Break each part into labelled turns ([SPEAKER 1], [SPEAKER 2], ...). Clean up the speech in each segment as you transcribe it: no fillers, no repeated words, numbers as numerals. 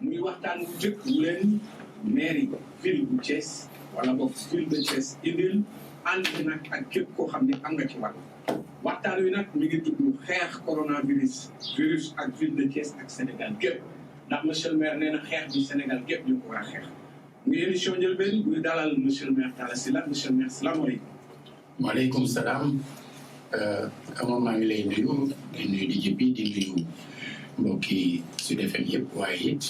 [SPEAKER 1] muy waxtaan bu njëkk bu leen mairie ville bu Thiès wala boog ville de Thiès indil ànd nag ak képp koo xam ne am nga ci wàll. waxtaan wi nag mi ngi tudd xeex coronavirus ak ville de Thiès ak Sénégal gépp ndax monsieur le maire nee na xeex bi Sénégal gépp ñu ko war a xeex. muy émission njëlbeen buy dalal monsieur le maire Talla Sylla monsieur le maire salaamaaleykum.
[SPEAKER 2] waaleykum salaam. Ama maa ngi lay nuyu di jëppi di nuyu mbokki Sud FM yëpp waaye it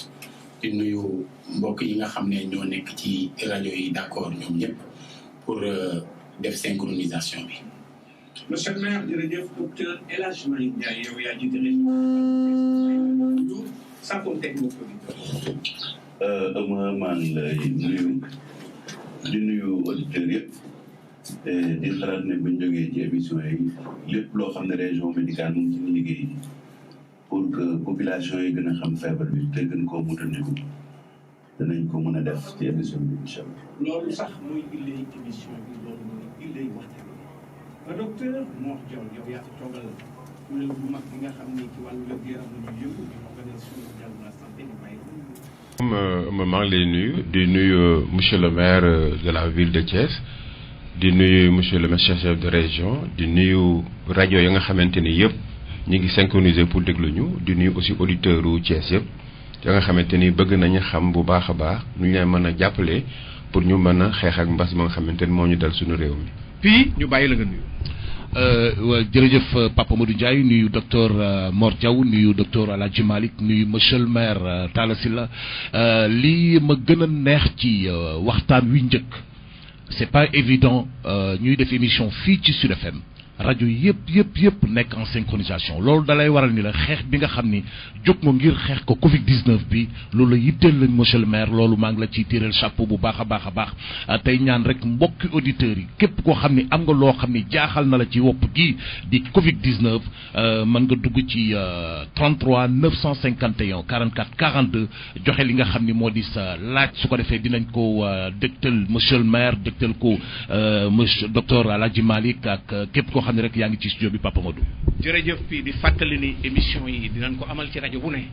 [SPEAKER 2] di nuyu mbokk yi nga xam ne ñoo nekk ci rajo yi d'accord ñoom ñëpp pour def synchronisation bi.
[SPEAKER 1] monsieur le maire jërëjëf docteur El Hadj Malick Ndiaye yow yaa jiite région Safonteeg mbokk yi.
[SPEAKER 3] Ama maa ngi lay nuyu di nuyu auditeurs yëpp di xalaat ne buñ jógee ci émission yi lépp loo xam ne région médicale mu ngi ci liggéey pour que population yi gën a xam feebar bi te gën koo mutandiku danañ ko mën a def ci émission bi incha allah.
[SPEAKER 1] loolu sax mooy illay émission bi loolu mooy illay waxtaan bi. docteur Mor Diaw yow yaa fi toogal kuréel bu mag bi nga xam ne ci wàllu wér-gu-yaram la ñuy yëngu di organisation mondiale de la santé di bàyyi.
[SPEAKER 4] maa ngi lay nuyu di nuyu monsieur le maire de la ville de Thiès di nuyu monsieur le maire chef de région di nuyu rajo yi nga xamante ni yëpp ñu ngi synchroniser pour déglu ñu di nuyu aussi auditeurs u Thiès yëpp ya nga xamante ni bëgg nañu xam bu baax a baax nu ñu leen mën a jàppale pour ñu mën a xeex ak mbas ma nga xamante ni moo ñu dal suñu réew mi.
[SPEAKER 5] puis ñu bàyyi la nga nuyu. jërëjëf Papa Modou Ndiaye nuyu docteur Mor Diaw nuyu docteur El Hadj Malick nuyu monsieur le maire Talla Sylla lii ma gën a neex ci waxtaan wi njëkk c'est pas évident ñuy def émission fii ci Sud FM rajo yëpp nekk en synchronisation loolu dalay waral ni la xeex bi nga xam ni jóg nga ngir xeex ko Covid 19 bi loolu la yitteel lañ monsieur le maire loolu maa ngi la ciy tiiral chapeau bu baax a baax tey ñaan rek mbokki auditeurs yi képp koo xam ni am nga loo xam ni jaaxal na la ci wopp gi di Covid 19 mën nga dugg ci 33 951 44 42 joxe li nga xam ni moo di sa laaj su ko defee dinañ ko dégtal monsieur le maire dégtal ko monsieur docteur El Hadj Malick ak képp koo xam ne rek yaa ngi ci studio bi Papa Modou.
[SPEAKER 6] jërëjëf fii di fàttali ni émission yi dinañ ko amal ci rajo bu ne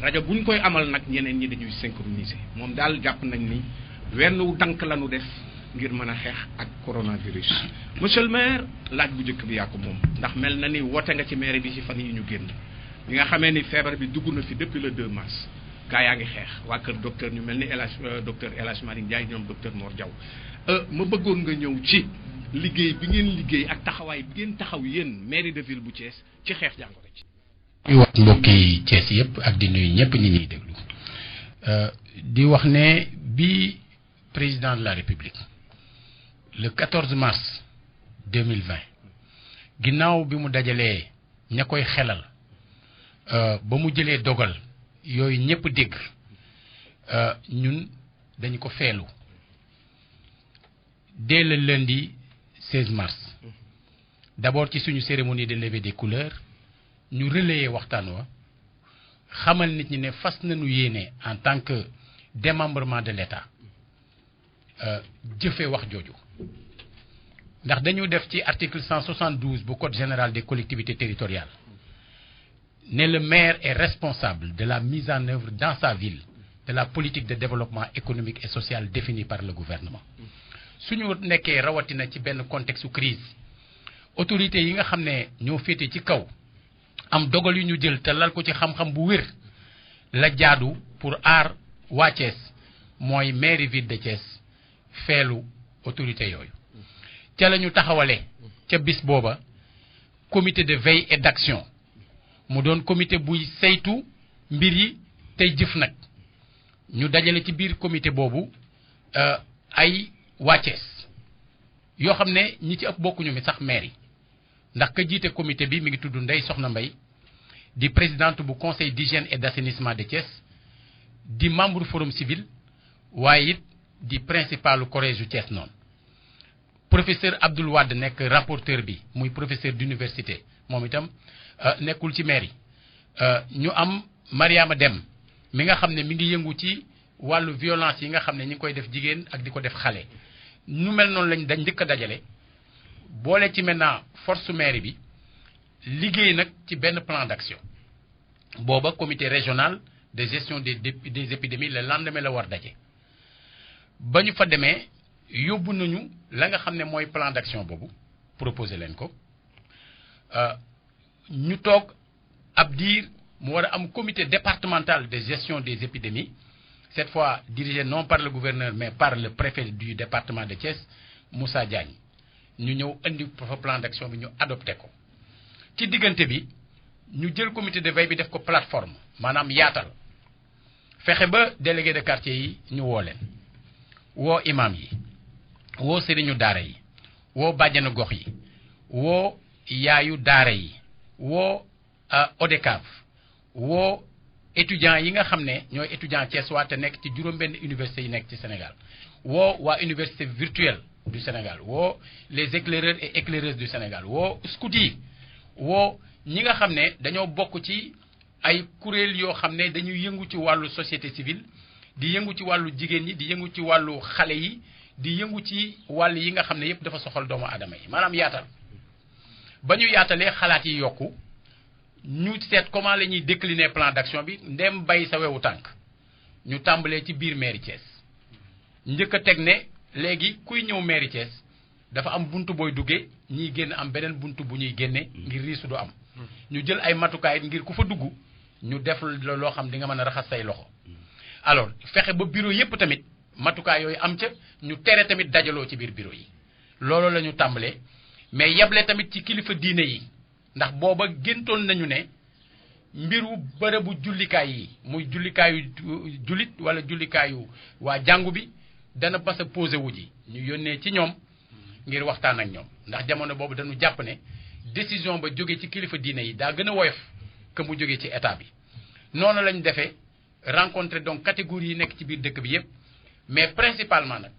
[SPEAKER 6] rajo buñ koy amal nag ñeneen ñi dañuy synchroniser moom daal jàpp nañ ni wenn dank la ñu def ngir mën a xeex ak coronavirus. monsieur le maire laaj bu njëkk bi yaa ko moom ndax mel na ni woote nga ci maire bi ci fan yi ñu génn bi nga xamee ni feebar bi dugg na fi depuis le 2 mars gaa yaa ngi xeex waa kër docteur ñu mel ni docteur El Hadj Malick Ndiaye ñoom docteur Mor Diaw ma bëggoon nga ñëw ci. liggéey bi ngeen liggéey ak taxawaay bi ngeen taxaw yéen mairie de ville bu Thiès ci xeex jàngoro ci.
[SPEAKER 2] di wax mbokki Thiès yëpp ak di nuyu ñëpp ñi ñuy déglu di wax ne bi président de la République le 14 mars 2020 ginnaaw bi mu dajalee ña koy xelal ba mu jëlee dogal yooyu ñëpp dégg ñun dañu ko feelu dès le lundi 16 mars d'abord ci suñu cérémonie de levée des couleurs ñu relayer waxtaan wa xamal nit ñi ne fas nañu yéene en tant que démembrement de l'État jëfe wax jooju ndax dañu def ci article 172 bu code général des collectivités territoriales ne le maire est responsable de la mise en œuvre dans sa ville de la politique de développement économique et social définie par le gouvernement. suñu nekkee rawatina ci benn contexte crise autorités yi nga xam ne ñoo féete ci kaw am dogal yu ñu jël te lal ko ci xam-xam bu wér la jaadu pour aar waa Thiès mooy mairie ville de Thiès feelu autorité yooyu ca la ñu taxawale ca bis booba comité de veille et d'action mu doon comité buy saytu mbir yi tey jëf nag ñu dajale ci biir comité boobu ay waa Thiès yoo xam ne ñi ci ëpp bokkuñu mi sax maire yi ndax ka jiite comité bi mi ngi tudd Ndeye Soxna Mbaye di présidente bu conseil d'hygiène et d'assainissement de Thiès di membre forum civil waaye it di principalu collège u Thiès noonu professeur Abdoul Wade nekk rapporteur bi muy professeur d'université moom itam nekkul ci maire yi ñu am Mariama Dem mi nga xam ne mi ngi yëngu ci wàllu violence yi nga xam ne ñi ngi koy def jigéen ak di ko def xale ñu mel noonu lañ dañ njëkk a dajale boole ci maintenant force mairie bi liggéey nag ci benn plan d'action booba comité régional de gestion des épidémies le lendemain la war daje ba ñu fa demee yóbbu nañu la nga xam ne mooy plan d'action boobu proposé leen ko ñu toog ab diir mu war a am comité départemental de gestion des épidémies cette fois dirigé non par le gouverneur mais par le préfet du département de Thiès Moussa Diagne ñu ñëw indi fa plan d'action bi ñu adopté ko ci diggante bi ñu jël comité de veille bi def ko plateforme maanaam yaatal fexe ba délégué de quartier yi ñu woo leen woo imam yi woo sëriñu daara yi woo bàjjenu gox yi woo yaayu daara yi woo ODCAV woo étudiants yi nga xam ne ñooy étudiants Thiès waa te nekk ci juróom-benn université yi nekk ci Sénégal woo waa université virtuelle du Sénégal woo les éclaireurs et éclaireuses du Sénégal woo scouts yi woo ñi nga xam ne dañoo bokk ci ay kuréel yoo xam ne dañuy yëngu ci wàllu société civile di yëngu ci wàllu jigéen ñi di yëngu ci wàllu xale yi di yëngu ci wàll yi nga xam ne yëpp dafa soxal doomu aadama yi maanaam yaatal ba ñu yaatalee xalaat yi yokku ñu seet comment la ñuy décliner plan d'action bi ndem bay sa wewu tànk ñu tàmbalee ci biir mairie Thiès njëkk a teg ne léegi kuy ñëw mairie Thiès dafa am buntu booy duggee ñiy génn am beneen buntu bu ñuy génne ngir riisu du am ñu jël ay matukaay ngir ku fa dugg ñu def loo xam di nga mën a raxas say loxo alors fexe ba bureau yépp tamit matukaay yooyu am ca ñu tere tamit dajaloo ci biir bureau yi loolu la ñu tàmbalee mais yeble tamit ci kilifa diine yi ndax booba géntoon nañu ne mbiru bërëbu jullikaay yi muy jullikaayu jullit wala jullikaayu waa jàngu bi dana pas a posé wu ji ñu yónnee ci ñoom ngir waxtaan ak ñoom ndax jamono boobu dañu jàpp ne décision ba jóge ci kilifa diine yi daa gën a woyof que mu jóge ci état bi noonu lañ defee rencontré donc catégorie yi nekk ci biir dëkk bi yépp mais principalement nag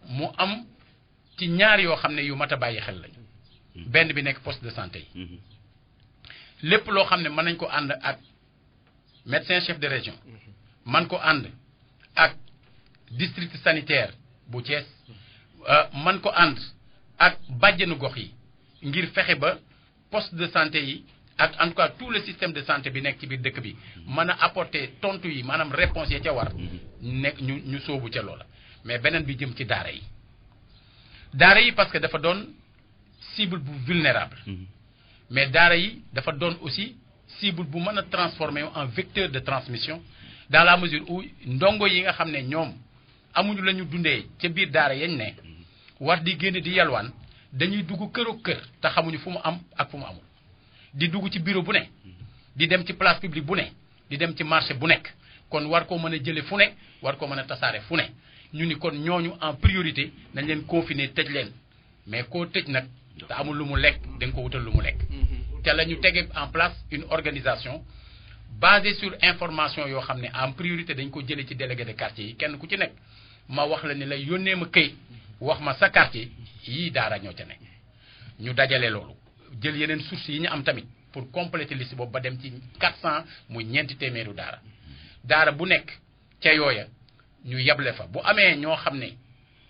[SPEAKER 2] mu am ci ñaar yoo xam ne yu mat a bàyyi xel lañu benn bi nekk poste de santé yi lépp loo xam ne mën nañ ko ànd ak médecin chef de région man ko ànd ak district sanitaire bu Thiès man ko ànd ak bàjjenu gox yi ngir fexe ba poste de santé yi ak en tout cas tout le système de santé bi nekk ci biir dëkk bi mën a apporter tontu yi maanaam réponse ya ca war nekk ñu sóobu ca loola mais beneen bi jëm ci daara yi parce que dafa doon cible bu vulnérable mais daara yi dafa doon aussi cible bu mën a transformer en vecteur de transmission dans la mesure où ndongo yi nga xam ne ñoom amuñu la ñu dundee ca biir daara yañ ne war di génn di yalwaan dañuy dugg kër kër te xamuñu fu mu am ak fu mu amul di dugg ci bureau bu ne di dem ci place publique bu ne di dem ci marché bu nekk kon war koo mën a jële fu ne war koo mën a tasaare fu ne ñu ni kon ñooñu en priorité nañ leen confiner tëj leen mais koo tëj nag te amul lu mu lekk da nga ko wutal lu mu lekk te la ñu tege en place une organisation basée sur information yoo xam ne en priorité dañ ko jëlee ci délégué de quartier yi kenn ku ci nekk ma wax la ni la yónnee ma këyit wax ma sa quartier yii daara ñoo ca nekk ñu dajale loolu jël yeneen sources yi ñu am tamit pour compléter liste boobu ba dem ci 400 muy ñeenti téeméeru daara bu nekk ca yooya ñu yeble fa bu amee ñoo xam ne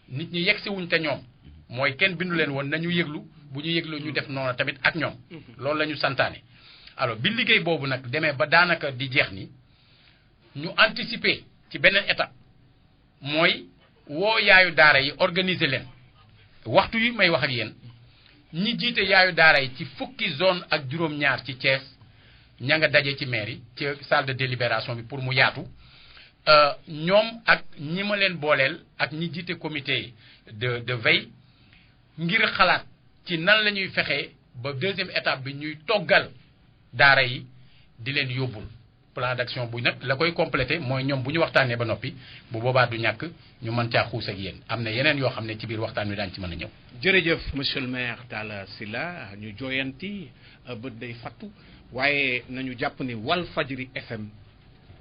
[SPEAKER 2] nit ñi yegsi wuñ te ñoom mooy kenn bindu leen woon nañu yëglu bu ñu yëgloo ñu def noonu tamit ak ñoom loolu la ñu santaane alors bi liggéey boobu nag demee ba daanaka di jeex ni ñu anticiper ci beneen étape mooy woo yaayu daara yi organiser leen waxtu yi may wax ak yéen ñi jiite yaayu daara yi ci fukki zone ak juróom-ñaar ci Thiès ña nga daje ci mairie ci salle de délibération bi pour mu yaatu ñoom ak ñi ma leen booleel ak ñi jiite comité de veille ngir xalaat ci nan la ñuy fexee ba deuxième étape bi ñuy toggal daara yi di leen yóbbul plan d'action bu nag la koy complété mooy ñoom bu ñu waxtaanee ba noppi bu boobaa du ñàkk ñu mën caa xuus ak yéen am na yeneen yoo xam ne ci biir waxtaan wi daañu ci mën a ñëw.
[SPEAKER 6] jërëjëf monsieur le maire Talla Sylla ñu jooyanti bët day fattu waaye nañu jàpp ni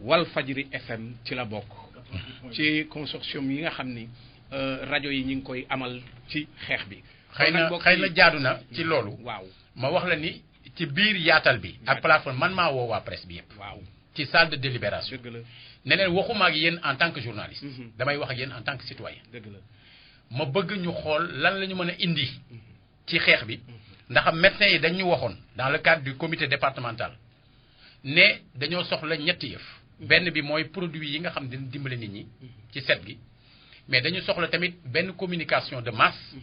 [SPEAKER 6] Walfadjri FM ci la bokk. ci consortium yi nga xam ni rajo yi ñu ngi koy amal ci xeex bi.
[SPEAKER 2] xëy na jaadu na ci loolu.
[SPEAKER 6] waaw
[SPEAKER 2] ma wax la ni ci biir yaatal bi. ak plateforme man maa woo waa presse bi yëpp.
[SPEAKER 6] waaw
[SPEAKER 2] ci salle de délibération.
[SPEAKER 6] dëgg la
[SPEAKER 2] ne leen waxuma ak yéen en tant que journaliste. damay wax ak yéen en tant que citoyen.
[SPEAKER 6] dëgg la
[SPEAKER 2] ma bëgg ñu xool lan la ñu mën a indi. ci xeex bi ndax médecins yi dañ ñu waxoon dans le cadre du comité départemental ne dañoo soxla ñetti yëf benn bi mooy produit yi nga xam dina dimbale nit ñi ci set gi mais dañu soxla tamit benn communication de masse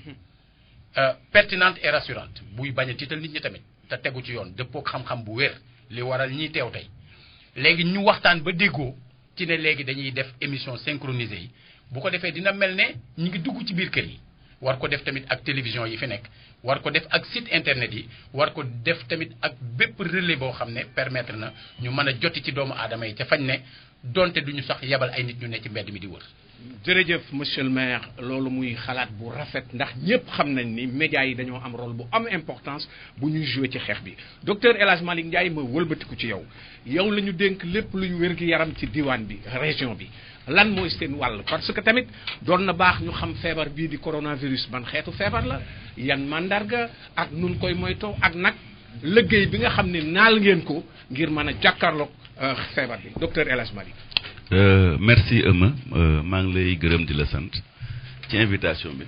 [SPEAKER 2] pertinente et rassurante buy bañ a tiital nit ñi tamit te tegu ci yoon dëppook xam-xam bu wér li waral ñiy teew tey léegi ñu waxtaan ba déggoo ci ne léegi dañuy def émission synchronisée yi bu ko defee dina mel ne ñu ngi dugg ci biir kër yi war ko def tamit ak télévision yi fi nekk war ko def ak site internet yi war ko def tamit ak bépp relais boo xam ne permettre na ñu mën a joti ci doomu aadama yi ca fañ ne donte duñu sax yebal ay nit ñu ne ci mbedd mi di wër.
[SPEAKER 6] jërëjëf monsieur le maire loolu muy xalaat bu rafet ndax ñëpp xam nañ ni médias yi dañoo am rôle bu am importance bu ñuy joué ci xeex bi docteur El Hadj Malick Ndiaye ma wëlbatiku ci yow yow la ñu dénk lépp lu ñu wér-gi-yaram ci diwaan bi région bi lan mooy seen wàll parce que tamit doon na baax ñu xam feebar bii di coronavirus ban xeetu feebar la yan mandarga ak nun koy moytoo ak nag liggéey bi nga xam ne naal ngeen ko ngir mën a jàkkaarloog feebar bi docteur El Hadj Malick.
[SPEAKER 3] merci Eumeu maa ngi lay gërëm di la sant ci invitation bi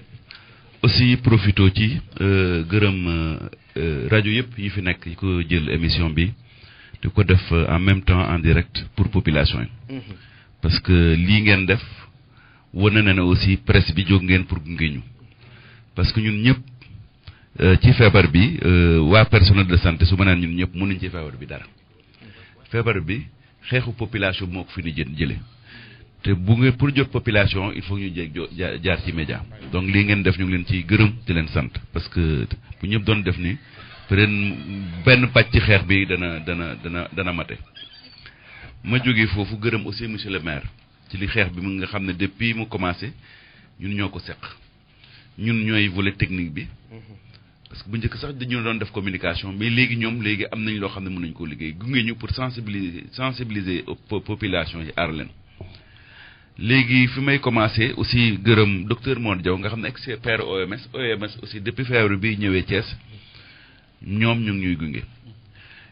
[SPEAKER 3] aussi profito ci gërëm rajo yëpp yi fi nekk yi ko jël émission bi di ko def en même temps en direct pour population yi parce que lii ngeen def wane na ne aussi presse bi jóg ngeen pour gunge ñu parce que ñun ñëpp ci feebar bi waa personnel de santé su ma naan ñun ñëpp mënuñ ci feebar bi dara feebar bi xeexu population moo ko fi ni jële te bu ngeen pour jot population il faut ñu jaar ci média donc lii ngeen def ñu ngi leen ciy gërëm di leen sant parce que bu ñëpp doon def ni peut-être benn pàcc ci xeex bi dana mate ma jógee foofu gërëm aussi monsieur le maire ci li xeex bi mu nga xam ne depuis mu commencé ñun ñoo ko seq ñun ñooy volet technique bi parce que bu njëkk sax dañu doon def communication mais léegi ñoom léegi am nañ loo xam ne mën nañu koo liggéey gunge ñu pour sensibiliser population yi aar leen léegi fi may commencé aussi gërëm docteur Mor Diaw nga xam ne expert OMS aussi depuis feebar bi ñëwee Thiès ñoom ñu ngi ñuy gunge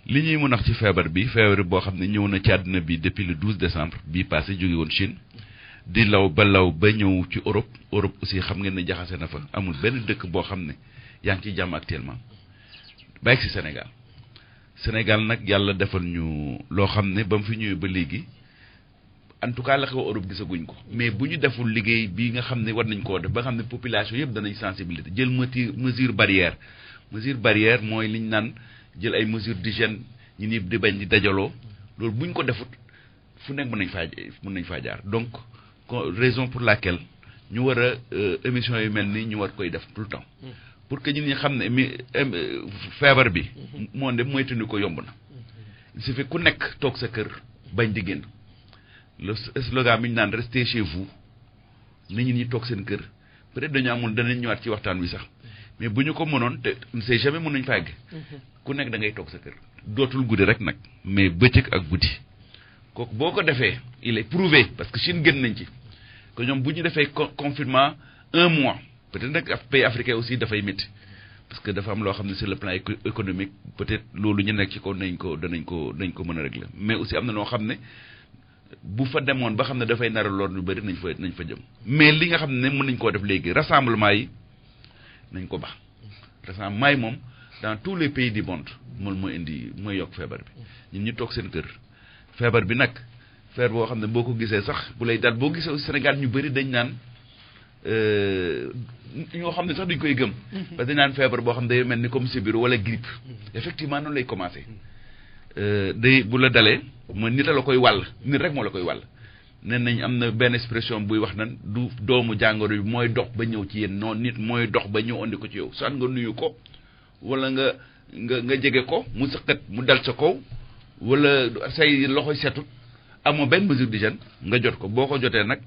[SPEAKER 3] li ñuy mën a wax ci feebar boo xam ne ñëw na ci àdduna bi depuis le 12 décembre bii passé jóge woon Chine di law ba ñëw ci Europe aussi xam ngeen ne jaxase na fa amul benn dëkk boo xam ne yaa ngi ciy jàmm actuellement bàyyi ci Sénégal nag yàlla defal ñu loo xam ne ba mu fi ñëwee ba léegi en tout cas la xew Europe gisaguñ ko mais bu ñu deful liggéey bii nga xam ne war nañ koo def ba xam ne population yëpp danañ sensibilité jël mesure barrière mooy li ñu naan jël ay mesures d'hygiène ñi ni di bañ di dajaloo loolu bu ñu ko defut fu nekk mën nañ faa jaar donc raison pour laquelle ñu war a émission yu mel nii ñu war koy def tout le temps pour que ñun ñi xam ne feebar bi moo dem moytundi ko yomb na il suffit ku nekk toog sa kër bañ di génn le slogan bi ñu naan restez chez vous nit ñi toog seen kër peut-être dañu amul danañ ñëwaat ci waxtaan wi sax mais bu ñu ko mënoon te on ne sait jamais mën nañu fa àgg ku nekk da ngay toog sa kër dootul guddi rek nag mais bëccëg ak guddi kooku boo ko defee il est prouvé parce que Chine gën nañ ci que ñoom bu ñu defee confinement 1 mois peut-être nag pays africain aussi dafay métti parce que dafa am loo xam ne sur le plan économique peut-être loolu ñu nekk ci kaw danañ ko mën a régler mais aussi am na noo xam ne bu fa demoon ba xam ne dafay nar a lor ñu bëri nañ fa jëm mais li nga xam ne mën nañ koo def léegi rassemblement yi nañ ko baax rassemblement yi moom dans tous les pays du monde moom mooy yokk feebar bi ñun ñu toog seen kër feebar bi nag feebar boo xam ne boo ko gisee sax bu lay dal boo gisee aussi Sénégal ñu bëri dañ naan ñoo xam ne sax duñ koy gëm parce que dañ naan feebar boo xam ne day mel ni comme sibiru wala grippe effectivement noonu lay commencé day bu la dalee mooy nit a la koy wàll nit rek moo la koy wàll nee nañ am na benn expression buy wax nan du doomu jàngoro bi mooy dox ba ñëw ci yéen noonu nit mooy dox ba ñëw andi ko ci yow soit nga nuyu ko wala nga jege ko mu sëqat mu dal sa kaw wala say loxoy setut amoo benn mesure d'hygiène nga jot ko boo ko jotee nag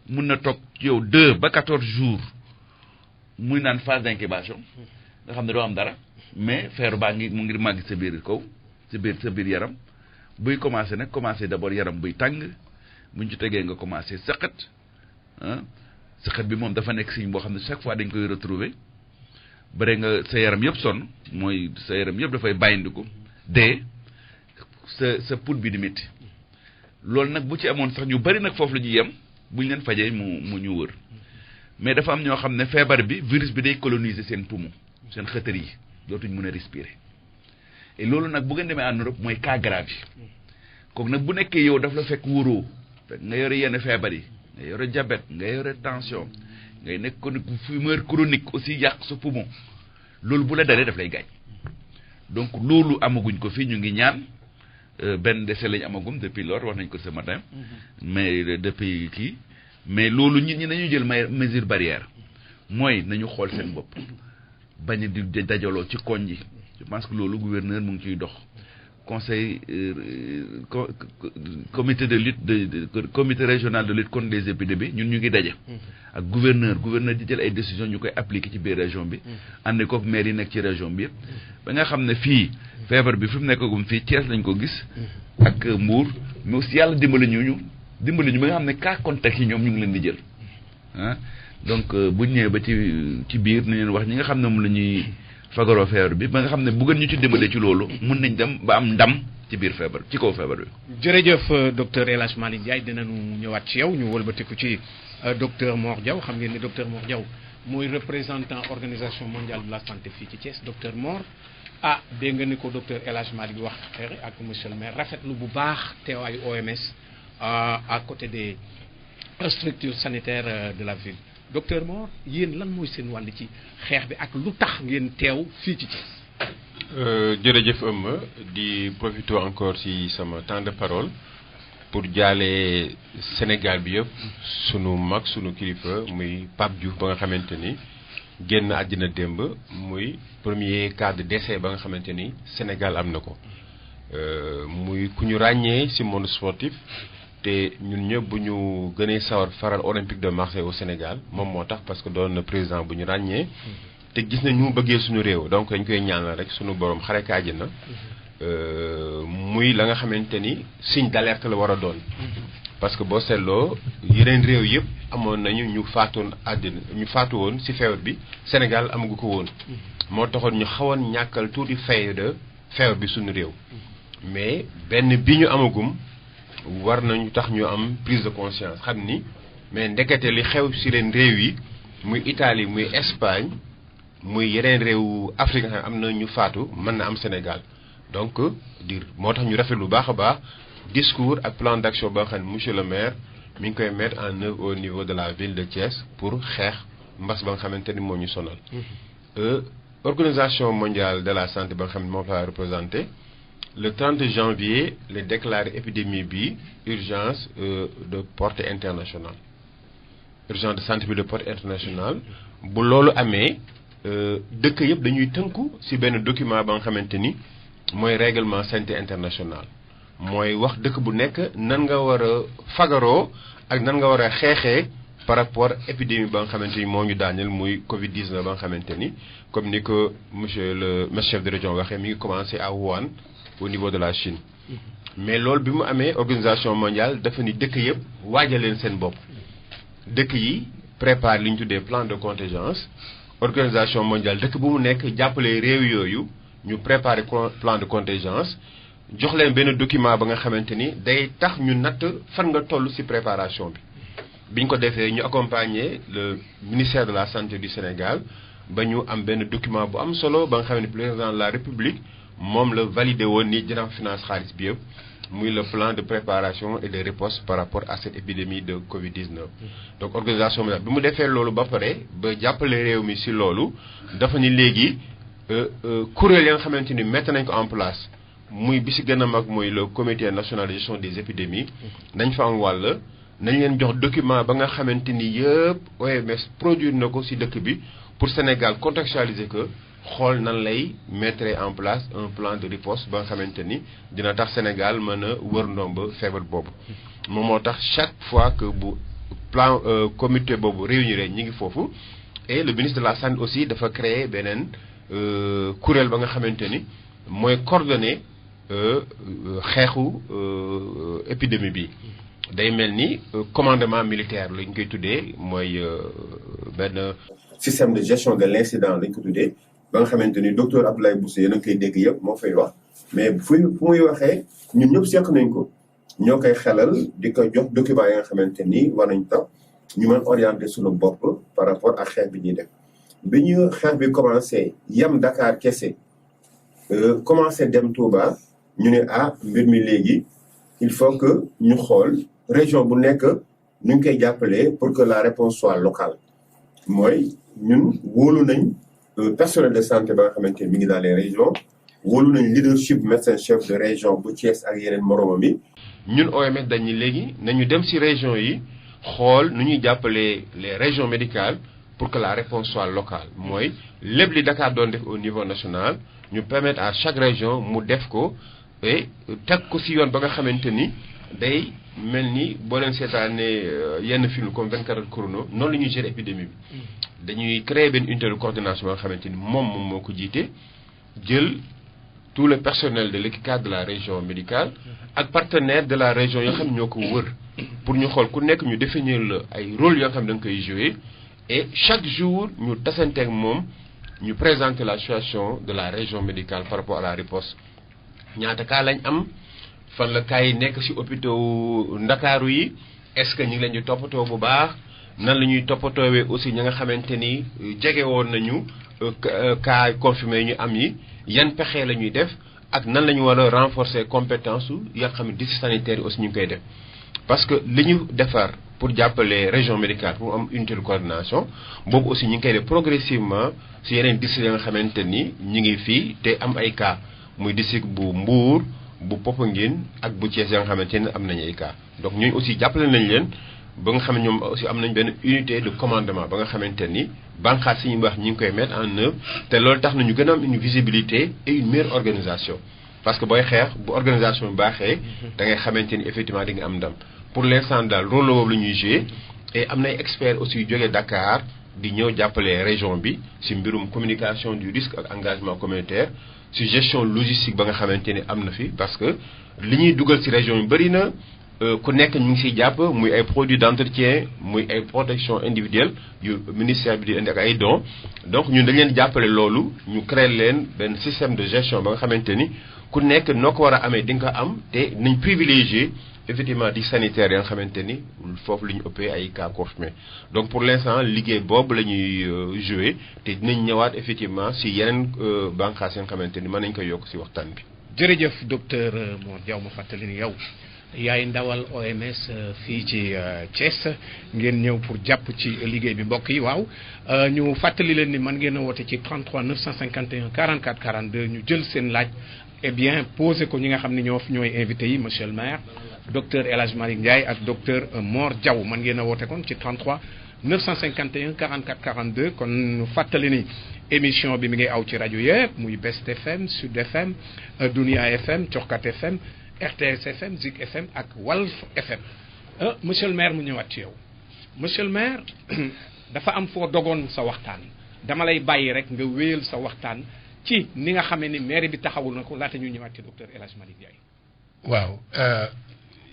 [SPEAKER 3] mun na toog ci yow 2 ba 14 jours muy naan phase d'incubation nga xam ne doo am dara mais feeru baa ngi mu ngir màgg sa biir kaw sa biir yaram buy commencé nag commencé d'abord yaram buy tàng buñ ci tegee nga commencé sëqat sëqat bi moom dafa nekk signe boo xam ne chaque fois dañ koy retrouver bare nga sa yaram yëpp sonn mooy sa yaram yëpp dafay bàyyindiku dee sa put bi di métti loolu nag bu ci amoon sax ñu bari nag foofu la ñuy yem buñ leen fajee mu ñu wër mais dafa am ñoo xam ne feebar bi virus bi day coloniser seen poumon seen xëtër yi dootuñ mën a respirer et loolu nag bu ngeen demee en Europe mooy cas grave yi
[SPEAKER 7] kooku nag bu nekkee yow daf la fekk wóoroo nga yore yenn feebar yi nga yore diabète nga yore tension ngay nekk ko fumeur chronique aussi yàq sa poumon loolu bu la dalee daf lay gaañ donc loolu amaguñ ko fii ñu ngi ñaan benn décès lañ amagum depuis lors wax nañ ko ce matin mais depuis kii mais loolu nit ñi nañu jël mesure barrière mooy nañu xool seen bopp bañ di dajaloo ci koñ yi je pense que loolu gouverneur mu ngi ciy dox conseil comité de lutte comité régional de lutte contre les épidémies ñun ñu ngi daje ak gouverneur di jël ay décisions ñu koy appliquer ci biir région bi ànd kook maire yi nekk ci région bi yëpp ba nga xam ne fii feebar bi fi mu nekkagum fii Thiès lañ ko gis ak Mbour mais aussi yàlla dimbali ñu ba nga xam ne cas contact yi ñoom ñu ngi leen di jël ah donc bu ñu ñëwee ba ci biir nañ leen wax ñi nga xam ne moom la ñuy fagaroo feebar bi ba nga xam ne bu gën ñu ci dimbalee ci loolu mun nañ dem ba am ndam ci biir feebar ci kaw feebar bi.
[SPEAKER 6] jërëjëf docteur El Hadj Malick Ndiaye dinañu ñëwaat ci yow ñu wëlbatiku ci docteur Mor Diaw xam ngeen ni docteur Mor Diaw mooy représentant organisation mondiale de la santé fii ci Thiès docteur Mor dégg nga ni ko docteur El Hadj Malick wax ak monsieur le maire rafetlu bu baax teewaayu OMS à côté des structures sanitaires de la ville. docteur Mor yéen lan mooy seen wàll ci xeex bi ak lu tax ngeen teew fii ci Thiès.
[SPEAKER 4] jërëjëf Eumeu di profiter encore ci sama temps de parole pour jaale Sénégal bi yëpp sunu mag sunu kilifa muy Pape Diouf ba nga xamante ni génn àddina démb muy premier cas de décès ba nga xamante ni Sénégal am na ko muy ku ñu ràññee ci monde sportif. te ñun ñëpp bu ñu gënee sawar faral Olympique de Marseille au Sénégal moom moo tax parce que doon na président bu ñu ràññee te gis na ñu bëggee suñu réew donc dañ koy ñaanal rek suñu borom xare ka àjjana muy la nga xamante ni signe d'alerte la war a doon parce que boo seetloo yeneen réew yëpp amoon nañu ñu faatu woon ci feebar bi Sénégal amagu ko woon moo taxoon ñu xawoon ñàkkal tuuti feebar bi suñu réew mais benn bi ñu amagum war nañu tax ñu am prise de conscience xam ni mais ndekete li xew ci leen réew yi muy Italie muy Espagne muy yeneen réew Afrique nga xam am na ñu faatu mën na am Sénégal donc moo tax ñu rafet lu baax a baax discours ak plan d'action ba nga xam ne monsieur le maire mi ngi koy mettre en œuvre au niveau de la ville de Thiès pour xeex mbas ba nga xamante ni moo ñu sonal. organisation mondiale de la santé ba nga xam ne moo fa représenté. Le 30 janvier, les déclaré épidémie bi urgence de portée internationale. Urgence de santé bi de portée internationale. Bu loolu amee dëkk yëpp dañuy tënku ci benn document ba nga xamante ni mooy règlement santé international. mooy wax dëkk bu nekk nan nga war a fagaroo ak nan nga war a xeexee par rapport épidémie ba nga xamante ni moo ñu daaneel muy Covid-19 ba nga xamante ni comme ni ko monsieur le chef de région waxee mi ngi commencé à Wuhan. Au niveau de la Chine mais loolu bi mu amee organisation mondiale dafa ni dëkk yëpp waajal leen seen bopp dëkk yi prépare li ñu tuddee plan de contingence organisation mondiale dëkk bu mu nekk jàppale réew yooyu ñu préparer plan de contingence jox leen benn document ba nga xamante ni day tax ñu natt fan nga toll ci préparation bi biñ ko defee ñu accompagner le ministère de la santé du Sénégal ba ñu am benn document bu am solo ba nga xam ne président de la République moom la validé woon ni dina finance xaalis bi yëpp muy le plan de préparation et de riposte par rapport à cette épidémie de Covid-19. donc organisation bi mu defee loolu ba pare ba jàppale réew mi ci loolu dafa ni léegi kuréel ya nga xamante ni mettre nañ ko en place muy bi ci gën a mag mooy le comité national de gestion des épidémies nañ fa am wàll nañ leen jox document ba nga xamante ni yëpp OMS produire na ko ci dëkk bi pour Sénégal contextualiser que xool nan lay mettre en place un plan de riposte ba nga xamante ni dina tax Sénégal mën a wër ndomba feebar boobu moom moo tax chaque fois que bu plan comité boobu réunir ñi ngi foofu et le ministre de la santé aussi dafa créer beneen kuréel ba nga xamante ni mooy coordonner xeexu épidémie bi day mel ni commandement militaire lañ koy tuddee mooy benn
[SPEAKER 8] système de gestion de l'incident lañ ko tuddee ba nga xamante ni docteur Abdoulaye Bousso yéen a ngi koy dégg yëpp moo fay wax mais fu muy waxee ñun ñëpp seq nañ ko ñoo koy xelal di ko jox document yi nga xamante ni war nañ tax ñu mën orienter suñu bopp par rapport ak xeex bi ñuy def bi ñu xeex bi commencé yam Dakar kese commencé dem Touba ñu ne mbir mi léegi il faut que ñu xool région bu nekk nu ñu koy jàppalee pour que la réponse soit locale mooy ñun wóolu nañ personnel de santé ba nga xamante ni mi ngi dans les régions wóolu nañ leadership médecin chef de région bu Thiès ak yeneen moromam yi.
[SPEAKER 4] ñun OMS dañuy léegi nañu dem ci région yi xool nu ñuy jàppalee les régions médicales pour que la réponse soit locale mooy lépp li Dakar doon def au niveau national ñu permettre à chaque région mu def ko et teg ko ci yoon ba nga xamante ni day mel ni boo leen seetaanee yenn film comme 24 heures chrono noonu la ñuy gérer épidémie bi. dañuy créer benn unité de coordination ba nga xamante ni moom moo ko jiite jël tout le personnel de l'équipe de la région médicale ak partenaire de la région yoo xam ñoo ko wër pour ñu xool ku nekk ñu définir la ay rôle yoo xam da nga koy jouer et chaque jour ñu tasanteeg moom ñu présenter la situation de la région médicale par rapport à la riposte ñaata cas lañ am fan la cas yi nekk ci hôpitaux Ndakaaru yi est-ce que ñu ngi leen di toppatoo bu baax nan la ñuy toppatoowee aussi ñi nga xamante ni jege woon nañu cas confirmé yi ñu am yi yan pexe la ñuy def ak nan la ñu war a renforcer compétence su yi nga xam ne district sanitaire yi aussi ñu ngi koy def parce que li ñu defar pour jàppale région médicale pour am unité de coordination boobu aussi ñu ngi koy def progressivement si yeneen district yi nga xamante ni ñu ngi fii te am ay cas muy district bu Mbour bu Popenguine ak bu Thiès ya nga xamante ni am nañu ay cas donc ñooñu aussi jàppale nañ leen ba nga xam ne ñoom aussi am nañ benn unité de commandement ba nga xamante ni bànqaas yi ñu wax ñu ngi koy mettre en œuvre te loolu tax na ñu gën a am une visibilité et une meilleure organisation parce que booy xeex bu organisation bi baaxee da ngay xamante ni effectivement di nga am ndam pour l'instant daal rôle la boobu la ñuy jouer et am nay experts aussi yu jógee Dakar di ñëw jàppale région bi ci mbirum communication du risque ak engagement communautaire ci gestion logistique ba nga xamante ni am na fi parce que li ñuy dugal ci région yi bëri na ku nekk ñu ngi siy jàpp muy ay produits d'entretien muy ay protection individuelle yu ministère bi di indi ak ay dons donc ñun dañ leen jàppale loolu ñu créer leen benn système de gestion ba nga xamante ni ku nekk noo ko war a amee di nga ko am te nañ privilégier effectivement di sanitaire ya nga xamante ni foofu la ñu ëppee ay cas confirmés donc pour l'instant liggéey boobu la ñuy jouer te dinañ ñëwaat effectivement si yeneen bànqaas ya nga xamante ni mën nañ ko yokk si waxtaan bi.
[SPEAKER 6] jërëjëf docteur Mor Diaw ma fàttali ni yow yaay ndawal OMS fii ci Thiès ngeen ñëw pour jàpp ci liggéey bi mbokk yi waaw ñu fàttali leen ni man ngeen a woote ci 33 951 44 42 ñu jël seen laaj eh bien posé ko ñi nga xam ne ñooy invité yi monsieur le maire docteur El Hadj Malick Ndiaye ak docteur Mor Diaw man ngeen a woote kon ci 33 951 44 42 kon ñu fàttali ni émission bi mi ngi aw ci rajo yëpp muy Best FM Sud FM Dunia FM Coxkat FM RTS FM Zik FM ak Walf FM monsieur le maire mu ñëwaat ci yow monsieur le maire dafa am foo dogoon sa waxtaan dama lay bàyyi rek nga wéyal sa waxtaan ci ni nga xamee ni maire bi taxawul na ko laata ñu ñëwaat ci docteur El Hadj Malick Ndiaye.
[SPEAKER 2] waaw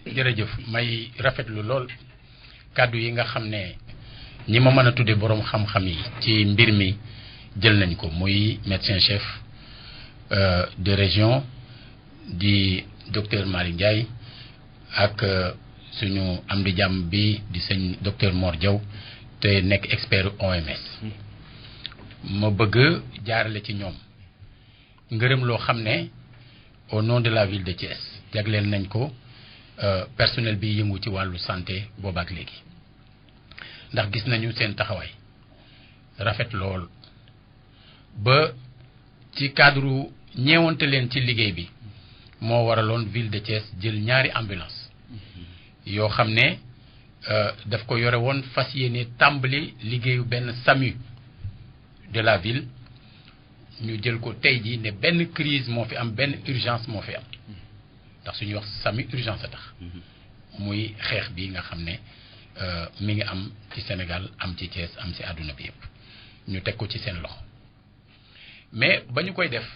[SPEAKER 2] jërëjëf may rafetlu lool kàddu yi nga xam ne ñi ma mën a tuddee boroom xam-xam yi ci mbir mi jël nañ ko muy médecin chef de région di docteur Malick Ndiaye ak suñu am di jàmm bi di sëñ docteur Mor Diaw te nekk expert OMS ma bëgg jaarale ci ñoom ngërëm loo xam ne au nom de la ville de Thiès jagleel nañ ko personnel bi yëngu ci wàllu santé boobaak léegi ndax gis nañu seen taxawaay rafet lool ba ci cadre ñeewante leen ci liggéey bi moo waraloon ville de Thiès jël ñaari ambulance yoo xam ne daf ko yore woon fas yéene tàmbali liggéeyu benn SAMU de la ville ñu jël ko tey jii ne benn crise moo fi am benn urgence moo fi am ndax suñuy wax SAMU urgence a tax muy xeex bi nga xam ne mi ngi am ci Sénégal am ci Thiès am ci àdduna bi yëpp ñu teg ko ci seen loxo mais ba ñu koy def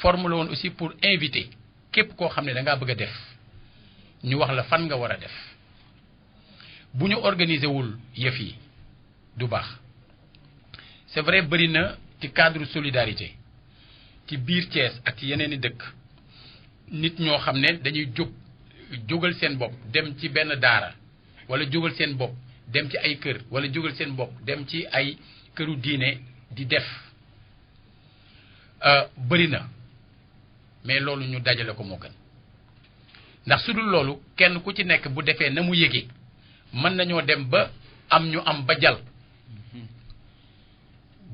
[SPEAKER 2] forme la woon aussi pour inviter képp koo xam ne da ngaa bëgg a def ñu wax la fan nga war a def bu ñu organiser wul yëf yi du baax c'est vrai bëri na ci cadre solidarité ci biir Thiès ak ci yeneen i dëkk nit ñoo xam ne dañuy jógal seen bopp dem ci benn daara wala jógal seen bopp dem ci ay kër wala jógal seen bopp dem ci ay këru diine di def bëri na mais loolu ñu dajale ko moo gën ndax su dul loolu kenn ku ci nekk bu defee na mu yëgee mën nañoo dem ba am ñu am ba jal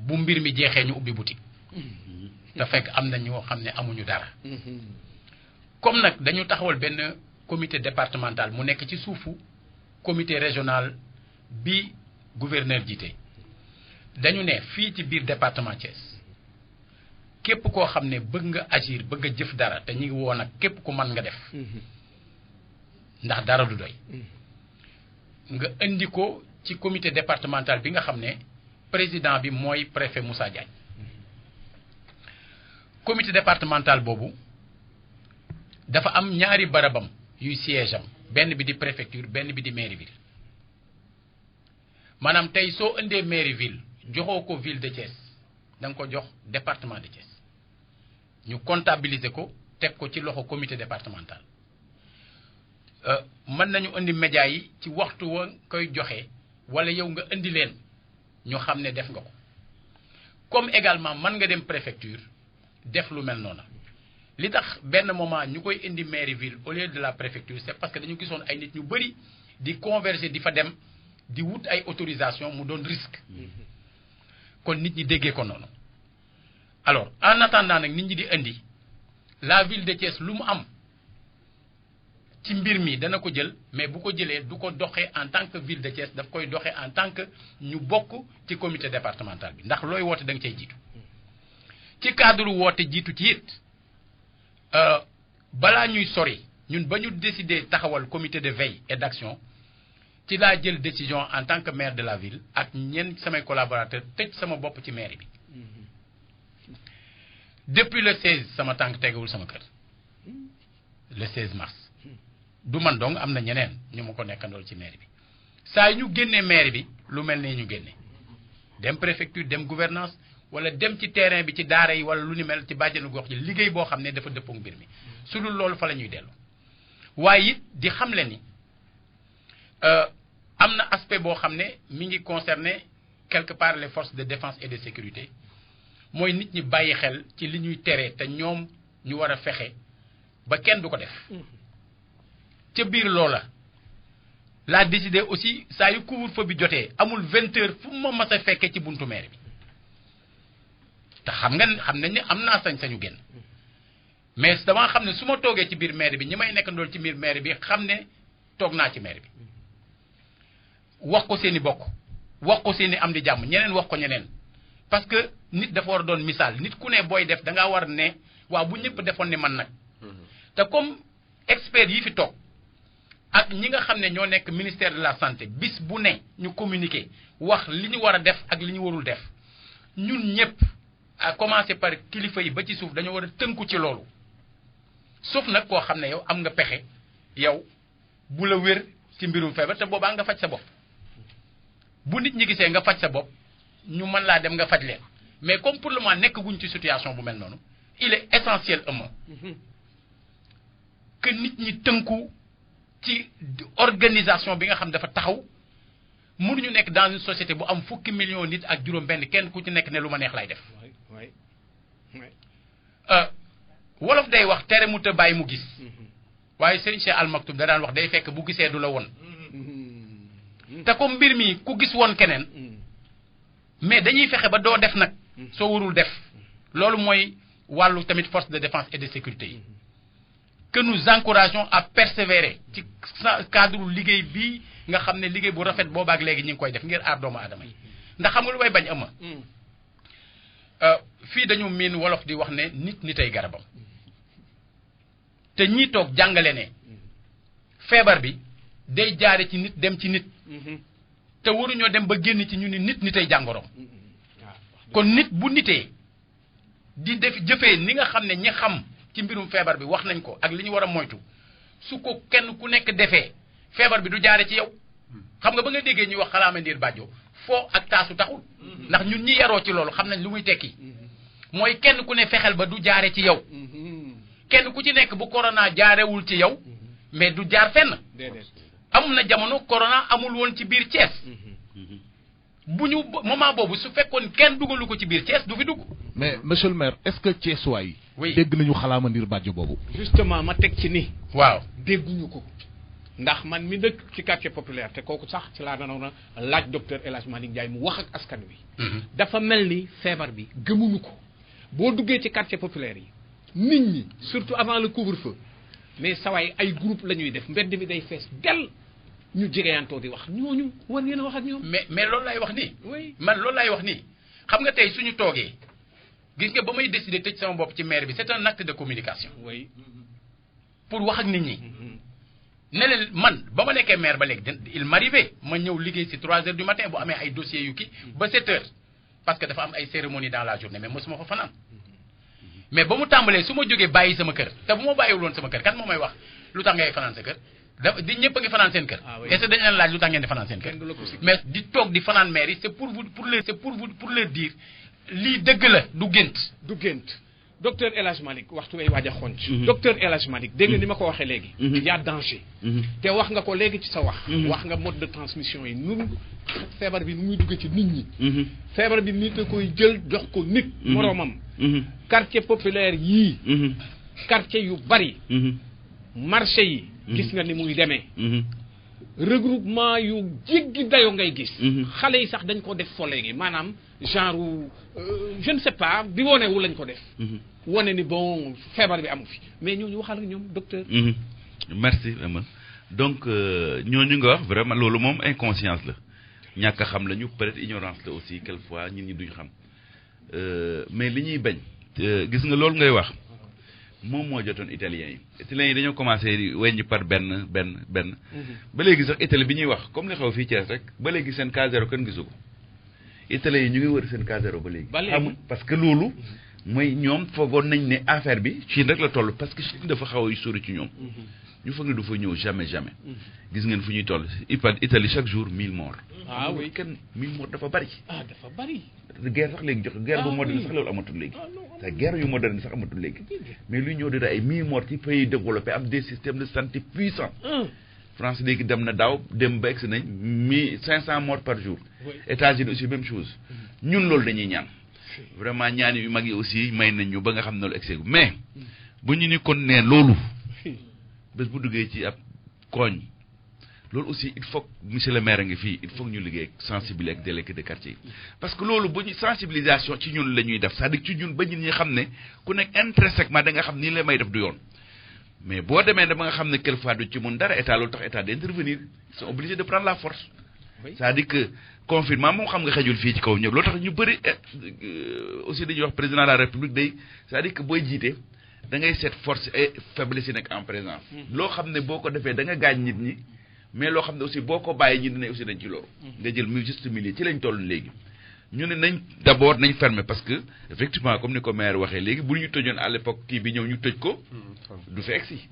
[SPEAKER 2] bu mbir mi jeexee ñu ubbi boutique te fekk am na ñoo xam ne amuñu dara comme nag dañu taxawal benn comité départemental mu nekk ci suufu comité régional bi gouverneur jiite dañu ne fii ci biir département Thiès képp koo xam ne bëgg nga agir bëgg a jëf dara te ñu ngi woo nag képp ku mën nga def ndax dara du doy nga indi ko ci comité départemental bi nga xam ne président bi mooy préfet Moussa Diagne comité départemental boobu dafa am ñaari barabam yuy siège am benn bi di préfecture benn bi di mairie ville maanaam tey soo indee mairie ville joxoo ko ville de Thiès da nga ko jox département de Thiès ñu comptabiliser ko teg ko ci loxo comité départemental mën nañu indi média yi ci waxtu wa koy joxe wala yow nga indi leen ñu xam ne def nga ko comme également mën nga dem préfecture def lu mel noonu li tax benn moment ñu koy indi mairie ville au lieu de la préfecture c'est parce que dañu gisoon ay nit ñu bëri di converger di fa dem di wut ay autorisation mu doon risque kon nit ñi déggee ko noonu alors en attendant nag nit ñi di indi la ville de Thiès lu mu am ci mbir mi dana ko jël mais bu ko jëlee du ko doxee en tant que ville de Thiès daf koy doxee en tant que ñu bokk ci comité départemental bi ndax looy woote da nga cay jiitu ci cadre woote jiitu ci it balaa ñuy sori ñun ba ñu décider taxawal comité de veille et d'action ci laa jël décision en tant que maire de la ville ak ñenn samay collaborateurs tëj sama bopp ci mairie bi depuis le 16 sama tànk tegewul sama kër le 16 mars du man dong am na ñeneen ñu ma ko nekkandool ci mairie bi saa yu ñu génnee mairie bi lu mel ne ñu génne dem préfecture dem gouvernance wala dem ci terrain bi ci daara yi wala lu ni mel ci bàjjenu gox ji liggéey boo xam ne dafa dëppoo mbir mi su dul loolu fa la ñuy dellu waaye it di xamle ni am na aspect boo xam ne mi ngi concerner quelque part les forces de défense et de sécurité mooy nit ñi bàyyi xel ci li ñuy tere te ñoom ñu war a fexe ba kenn du ko def ca biir loola laa décidé aussi saa yu couvre-feu bi jotee amul 20 heures fu ma mas a fekkee ci buntu maire bi te xam nañ ne am naa sañ-sañu génn mais dama xam ne su ma toogee ci biir maire bi ñi may nekkandool ci biir maire bi xam ne toog naa ci maire bi wax ko seeni bokk wax ko seeni am di jàmm ñeneen wax ko ñeneen parce que nit dafa war a doon misaal nit ku ne booy def da ngaa war ne waaw bu ñëpp defoon ne man nag te comme experts yi fi toog ak ñi nga xam ne ñoo nekk ministère de la santé bis bu ne ñu communiquer wax li ñu war a def ak li ñu warul def ñun ñëpp à commencer par kilifa yi ba ci suuf dañoo war a tënku ci loolu sauf nag koo xam ne yow am nga pexe yow bu la wér ci mbirum feebar te boobaa nga faj sa bopp bu nit ñi gisee nga faj sa bopp ñu mën laa dem nga faj leen mais comme pour le moment nekk guñ ci situation bu mel noonu il est essentiel que nit ñi tënku ci organisation bi nga xam dafa taxaw mënuñu nekk dans une société bu am fukki millions nit ak juróom benn kenn ku ci nekk ne lu ma neex lay def wolof day wax tere mu te bàyyi mu gis waaye Serigne Cheikh Al Maktoum da daan wax day fekk bu gisee du la won te comme mbir mi ku gis woon keneen mais dañuy fexe ba doo def nag soo warul def loolu mooy wàllu tamit force de défense et de sécurité yi que nous encourageons à persévérer ci cadre liggéey bii nga xam ne liggéey bu rafet boobaak léegi ñu ngi koy def ngir aar doomu aadama yi ndax xam nga lu may bañ ëmma fii dañu miin wolof di wax ne nit nitay garabam te ñii toog jàngale ne feebar bi day jaare ci nit dem ci nit te waruñoo dem ba génn ci ñu ni nit nitay jàngoroom kon nit bu nitee di def jëfee ni nga xam ne ñi xam ci mbirum feebar bi wax nañ ko ak li ñu war a moytu su ko kenn ku nekk defee feebar bi du jaare ci yow xam nga ba nga déggee ñuy wax xalaama ndiir bàjjo foo ak taasu taxul ndax ñun ñi yaroo ci loolu xam nañ lu muy tekki mooy kenn ku ne fexeel ba du jaare ci yow kenn ku ci nekk bu corona jaarewul ci yow mais du jaar fenn am na jamono corona amul woon ci biir Thiès bu ñu moment boobu su fekkoon kenn dugalu ko ci biir Thiès du fi dugg
[SPEAKER 5] mais monsieur le maire est-ce que Thiessois yi
[SPEAKER 2] Oui.
[SPEAKER 5] dégg nañu xalaama ndir bàjjo boobu
[SPEAKER 6] justement ma teg ci ni
[SPEAKER 2] waaw
[SPEAKER 6] dégguñu ko ndax man mi dëkk ci quartier populaire te kooku sax ci laa danoon a laaj docteur El Hadj Malick Ndiaye mu wax ak askan wi dafa mel ni feebar bi gëmuñu ko boo duggee ci quartier populaire yi nit ñi surtout avant le couvre-feu mais sawaay ay groupe la ñuy def mbedd mi day fees del ñu jegeyantoo di wax ñooñu war ngeen a wax ak ñoom
[SPEAKER 2] mais loolu laay wax nii
[SPEAKER 6] oui
[SPEAKER 2] man loolu laay wax nii xam nga tey suñu toogee gis nga ba may décider tëj sama bopp ci maire bi c'est un acte de communication
[SPEAKER 6] oui
[SPEAKER 2] pour wax ak nit ñi ne leen man ba ma nekkee maire ba léegi il m'arrivait ma ñëw liggéey si 3 heures du matin bu amee ay dossiers yu kii ba 7 heures parce que dafa am ay cérémonie dans la journée mais mosuma fa fanaan mais ba mu tàmbalee su ma jógee bàyyi sama kër te bu ma bàyyiwul woon sama kër kan moo may wax lu tax ngay fanaan sa kër da di ñëpp a ngi fanaan seen kër est-ce que dañu leen laaj lu tax ngeen di fanaan seen kër mais di toog di fanaan maire yi c'est pour leur dire lii dëgg la du gént
[SPEAKER 6] du gént docteur El Hadj Malick waxtu ngay waaj a xonc docteur El Hadj Malick dégg nga ni ma ko waxee léegi y a danger te wax nga ko léegi ci sa wax wax nga mode de transmission yi nun feebar bi nu muy dugg ci nit ñi feebar bi nit a koy jël jox ko nit moroomam quartier populaire yii quartier yu bari marché yi gis nga ni muy demee regroupement yu jéggi dayo ngay gis xale yi sax dañ ko def fo léegi maanaam genre je ne sais pas bi wonewu lañ ko def wone ni bon feebar bi amu fi mais ñooñu waxal ak ñoom docteur
[SPEAKER 7] merci Eman donc ñooñu nga wax vraiment loolu moom inconscience la ñàkk a xam lañu peut-être ignorance la aussi quelquefois ñun ñi duñ xam mais li ñuy bañ gis nga loolu ngay wax moom moo jotoon italiens yi dañoo commencé di weññ par benn ba léegi sax Italie bi ñuy wax comme li xaw fii Thiès rek ba léegi seen cas zéro kenn gisu ko italiens yi ñu ngi wër seen cas zéro ba léegi xamul parce que loolu mooy ñoom foogoon nañ ne affaire bi Chine rek la toll parce que Chine dafa xaw a sori ci ñoom ñu foog ne du fa ñëw jamais gis ngeen fu ñuy toll Italie chaque jour 1000 morts
[SPEAKER 6] ah oui
[SPEAKER 7] kenn 1000 morts dafa bari
[SPEAKER 6] dafa bari
[SPEAKER 7] guerre sax léegi jox guerre bu moderne sax loolu amatul léegi te guerre yu moderne sax amatul léegi mais luy ñëw dida ay 1000 morts ci pays développé am des systèmes de santé puissants France léegi dem na daaw dem ba egsi nañ 1500 morts par jour États-Unis aussi même chose ñun loolu dañuy ñaan vraiment ñaan yu mag yi aussi may nañ ñu ba nga xam ne loolu egseegu mais bu ñu ni kon ne loolu bés bu duggee ci ab koñ loolu aussi il faut monsieur le maire ngi fii il faut ñu liggéey ak sensibiliser ak délégué de quartier yi parce que loolu bu ñu sensibilisation ci ñun la ñuy def c'est-à-dire ci ñun ba ñun ñi xam ne ku nekk intrinsèquement da nga xam nii la may def du yoon mais boo demee dama nga xam ne quelquefois du ci mun dara état loolu tax état d'intervenir ils sont obligés de prendre la force c'est-à-dire que confinement moom xam nga xejul fii ci kaw ñëpp loolu tax ñu bëri aussi dañuy wax président de la république day c'est-à-dire que booy jiite da ngay seet force et faiblesse yi nekk en présence loo xam ne boo ko defee da nga gaañ nit ñi mais loo xam ne aussi boo ko bàyyi ñi dina aussi dañ ci loolu nga jël mu juste milieu ci lañ toll léegi ñu ne nañ d'abord nañ fermer parce que effectivement comme ni ko maire waxee léegi bu ñu tëjoon à l'époque kii bi ñëw ñu tëj ko du fi egsi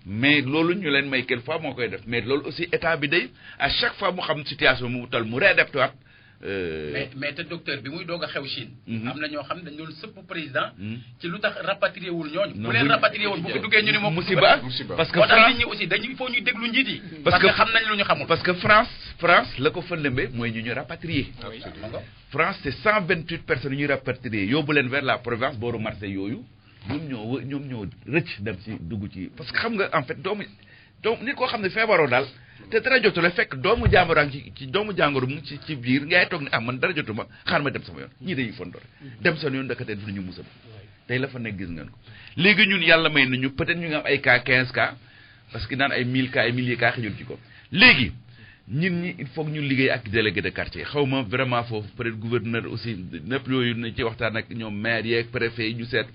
[SPEAKER 7] mais loolu ñu leen may quelquefois moo koy def mais loolu aussi état bi day à chaque fois mu xam situation mu tal mu réadapté waat
[SPEAKER 2] mais te docteur bi muy doog a xew Chine am na ñoo xam ne dañ doon sëpp président ci lu tax rapatrié wul ñooñu bu leen rapatrié wul bu ko duggee ñu ne moom
[SPEAKER 7] musiba parce que
[SPEAKER 2] moo tax
[SPEAKER 7] France
[SPEAKER 2] nit ñi aussi dañu il faut ñu déglu njiit yi parce que xam nañ lu ñu xamul
[SPEAKER 7] parce que France la ko fa lëmbe mooy ñu rapatrié France c'est 128 personnes ñuy rapatrié yóbbu leen vers la province booru Marseille yooyu ñoom ñoo rëcc dem ci dugg ci parce que xam nga en fait doomu nit koo xam ne feebaroo daal te dara jotu la fekk doomu jàngoro ci doomu jàngoro mu ci biir ngay toog ne man dara jotu ma xaar ma dem sama yoon ñii dañuy fondoore dem seen yoon ndakatee du ñu musal tey la fa nekk gis ngeen ko léegi ñun yàlla may nañu peut-être ñu ngi am ay cas 15 cas parce que naan ay 1000 cas ay milliers cas xëjul ci ko léegi ñun ñi il faut que ñu liggéey ak délégué de quartier xaw ma vraiment foofu peut-être gouverneur aussi népp yooyu na ci waxtaan ak ñoom maire yeeg préfet yi ñu seet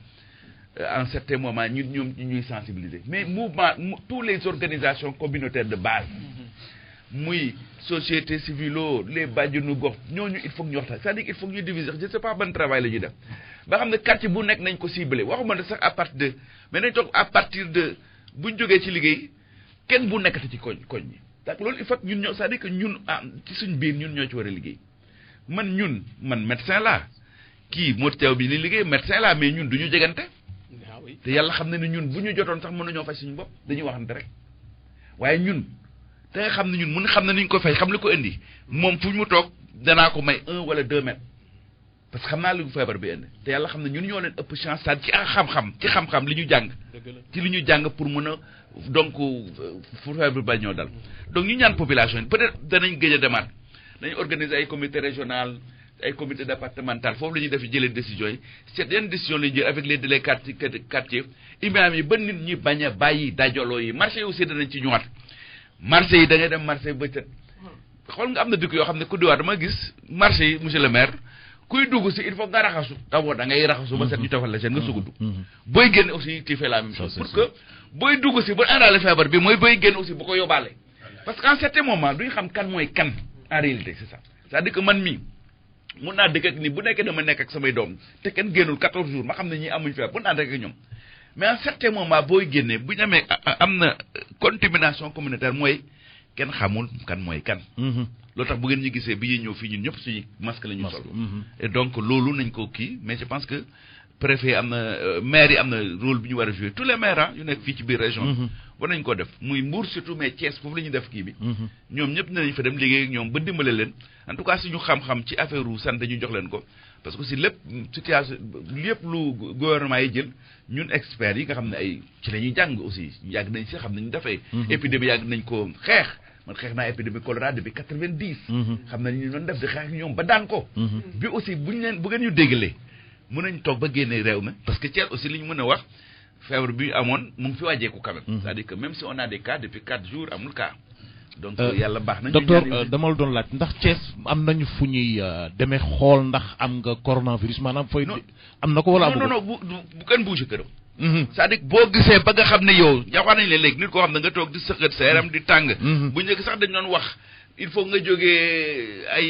[SPEAKER 7] en certain moment ñun ñuy sensibiliser mais mouvement tous les organisations communautaires de base muy société civile les bàjjenu gox ñooñu il faut que ñu waxtaan c'est-à-dire il faut que ñu diviser je sais pas ban travail la ñuy def ba xam ne quartier bu nekk nañ ko ciblé waxuma ne sax à partir de mais nañ toog à partir de buñ jógee ci liggéey kenn bu nekkati ci koñ ñi donc loolu il faut que ñun ñoo c'est-à-dire que ñun ci suñ biir ñun ñoo ci war a liggéey man médecin laa kii moo teew bi ni liggéey médecin laa mais ñun du ñu jegante te yàlla xam ne ñun bu ñu jotoon sax mën nañoo faj suñu bopp dañuy waxante rek waaye ñun te nga xam ne ñun xam ne ni ñu ko fay xam li ko indi moom fu mu toog danaa ko may 1 wala 2 mètres parce que xam naa lu feebar bi indi te yàlla xam ne ñun ñoo leen ëpp chance daal ci xam-xam li ñu jàng ci li ñu jàng pour mën a donc feebar bi ba ñoo dal donc ñu ñaan population yi peut-être danañ gëj a demaat dañu organiser ay comité régional ay comité départemental foofu la ñuy def jëlee décisions yi c'est yenn décision la ñuy jël avec les délégués quartier imam yi ba nit ñi bañ a bàyyi dajaloo yi marché yi aussi danañ ci ñëwaat marché yi da ngay dem marché bëccëg xool nga am na dëkk yoo xam ne ku diwaat dama gis marché yi monsieur le maire kuy dugg si il faut nga raxasu d'abord da ngay raxasu ba set ñu tofal la seen nga sugg dugg booy génn aussi tu fais la même chose pour que booy dugg si ba àndaale feebar bi mooy booy génn aussi bu ko yóbbaale parce que en certain moment duñu xam kan mooy kan en réalité c'est ça c'est-à-dire que man mii mun naa dëkk ak ni bu nekkee dama nekk ak samay doom te kenn génnul 14 jours ma xam ne ñii amuñ feebar mun naa dëkk ak ñoom mais en certain moment booy génnee bu ñu amee am na contamination communautaire mooy kenn xamul kan mooy kan loolu tax bu ngeen ñu gisee bi ñuy ñëw fii ñun ñëpp suñu masque la ñu sol et donc loolu nañ ko kii mais je pense que préfet am na maire yi am na rôle bi ñu war a jouer tous les maires yu nekk fii ci biir région war nañ ko def muy Mbour surtout mais Thiès foofu la ñuy def kii bi ñoom ñëpp dinañ fa dem liggéey ak ñoom ba dimbale leen en tout cas suñu xam-xam ci affaire u santé ñu jox leen ko parce que si lépp situation lépp lu gouvernement yi jël ñun experts yi nga xam ne ay ci la ñuy jàng aussi yàgg nañ si xam nañu dafay épidémie yàgg nañ ko xeex man xeex naa épidémie choléra depuis 90 xam nañ ñu doon def di xeex ñoom ba daan ko bi aussi buñ leen bu ngeen ñu déggalee mën nañ toog ba génne réew mi parce que Thiès aussi li ñu mën a wax feebar bi amoon mu ngi fi wàññeeku quand même c'est-à-dire que même si on a des cas depuis 4 jours amul cas donc yàlla baax na
[SPEAKER 5] docteur dama la doon laaj ndax Thiès am nañu fu ñuy demee xool ndax am nga coronavirus maanaam fooy am na ko wala amul
[SPEAKER 7] non bu kenn bouge këram c'est-à-dire boo gisee ba nga xam ne yow wax nañ leen léegi nit koo xam ne nga toog di sëqat sa yaram di tàng bu njëkk sax dañ doon wax il faut nga jógee ay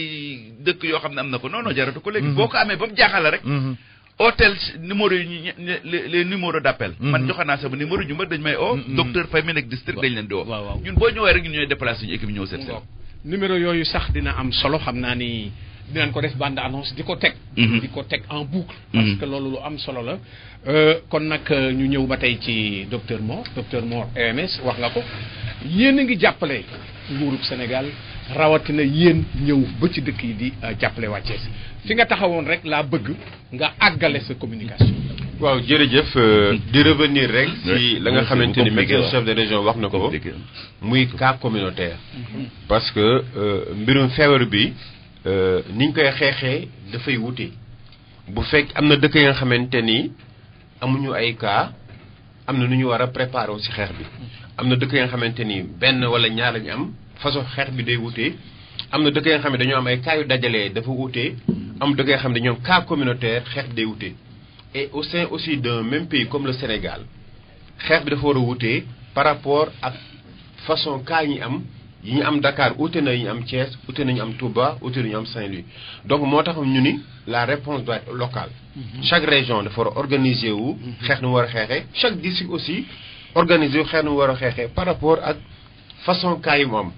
[SPEAKER 7] dëkk yoo xam ne am na ko non jaratu ko léegi boo ko amee ba mu jaaxal rek hôtel numéro yi les numéros d'appel man joxe naa sama numéro ñu ma dañ may docteur Faye mi nekk district dañ leen di ñun boo ñëwee rek ñun ñooy déplacer suñu équipe ñëw seet
[SPEAKER 6] numéro yooyu sax dina am solo xam naa ni dinañ ko def bande annonce di ko teg en boucle parce que loolu lu am solo la kon nag ñu ñëw ba tey ci docteur Mor EMS wax nga ko yéen a ngi jàppale nguurub Sénégal rawatina yéen ñëw ba ci dëkk yi di jàppale waa Thiès fi nga taxawoon rek laa bëgg nga àggale sa communication.
[SPEAKER 4] waaw jërëjëf di revenir rek si la nga xamante ni médecin chef de région wax na ko muy cas communautaire parce que mbirum feebar bi niñ koy xeexee dafay wute bu fekk am na dëkk yi nga xamante ni amuñu ay cas am na nu ñu war a préparer aussi xeex bi am na dëkk yi nga xamante ni benn wala ñaar lañu am façon xeex bi day wute am na dëkk yi nga xam ne dañoo am ay cas yu dajalee dafa wute am dëkk yoo xam ne dañoo am cas communautaire xeex bi day wute et au sein aussi d'un même pays comme le Sénégal xeex bi dafa war a wute par rapport ak façon cas yi ñu am Dakar ute na yi ñu am Thiès ute nañu am Touba ute nañu am Saint-Louis donc moo tax ñu ni la réponse doit être locale chaque région dafa war a organiser wu xeex nu mu war a xeexee chaque district aussi organiser wu xeex nu mu war a xeexee par rapport ak façon cas yi mu am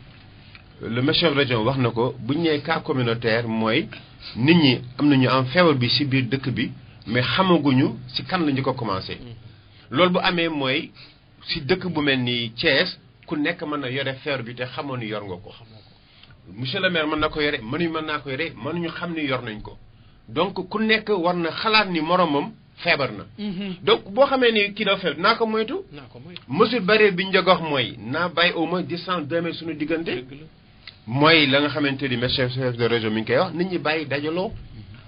[SPEAKER 4] le monsieur région wax na ko bu ñu nee cas communautaire mooy nit ñi am nañu am feebar bi ci biir dëkk bi mais xamaguñu ci kan la ñu ko commencé loolu bu amee mooy ci dëkk bu mel ni Thiès ku nekk mën na yore feebar bi te xamoon ni yor nga ko monsieur le maire mën na ko yore mën naa ko yore mënuñu xam ni yor nañ ko donc ku nekk war na xalaat ni moromam feebar na donc boo xamee ni kii dafa feebar naa ko moytu mesure barrière bi ñu njëkk wax mooy naa bàyyi au moins distance 2 mètres suñu diggante mooy la nga xamante ni monsieur chef de région mi ngi koy wax nit ñi bàyyi dajaloo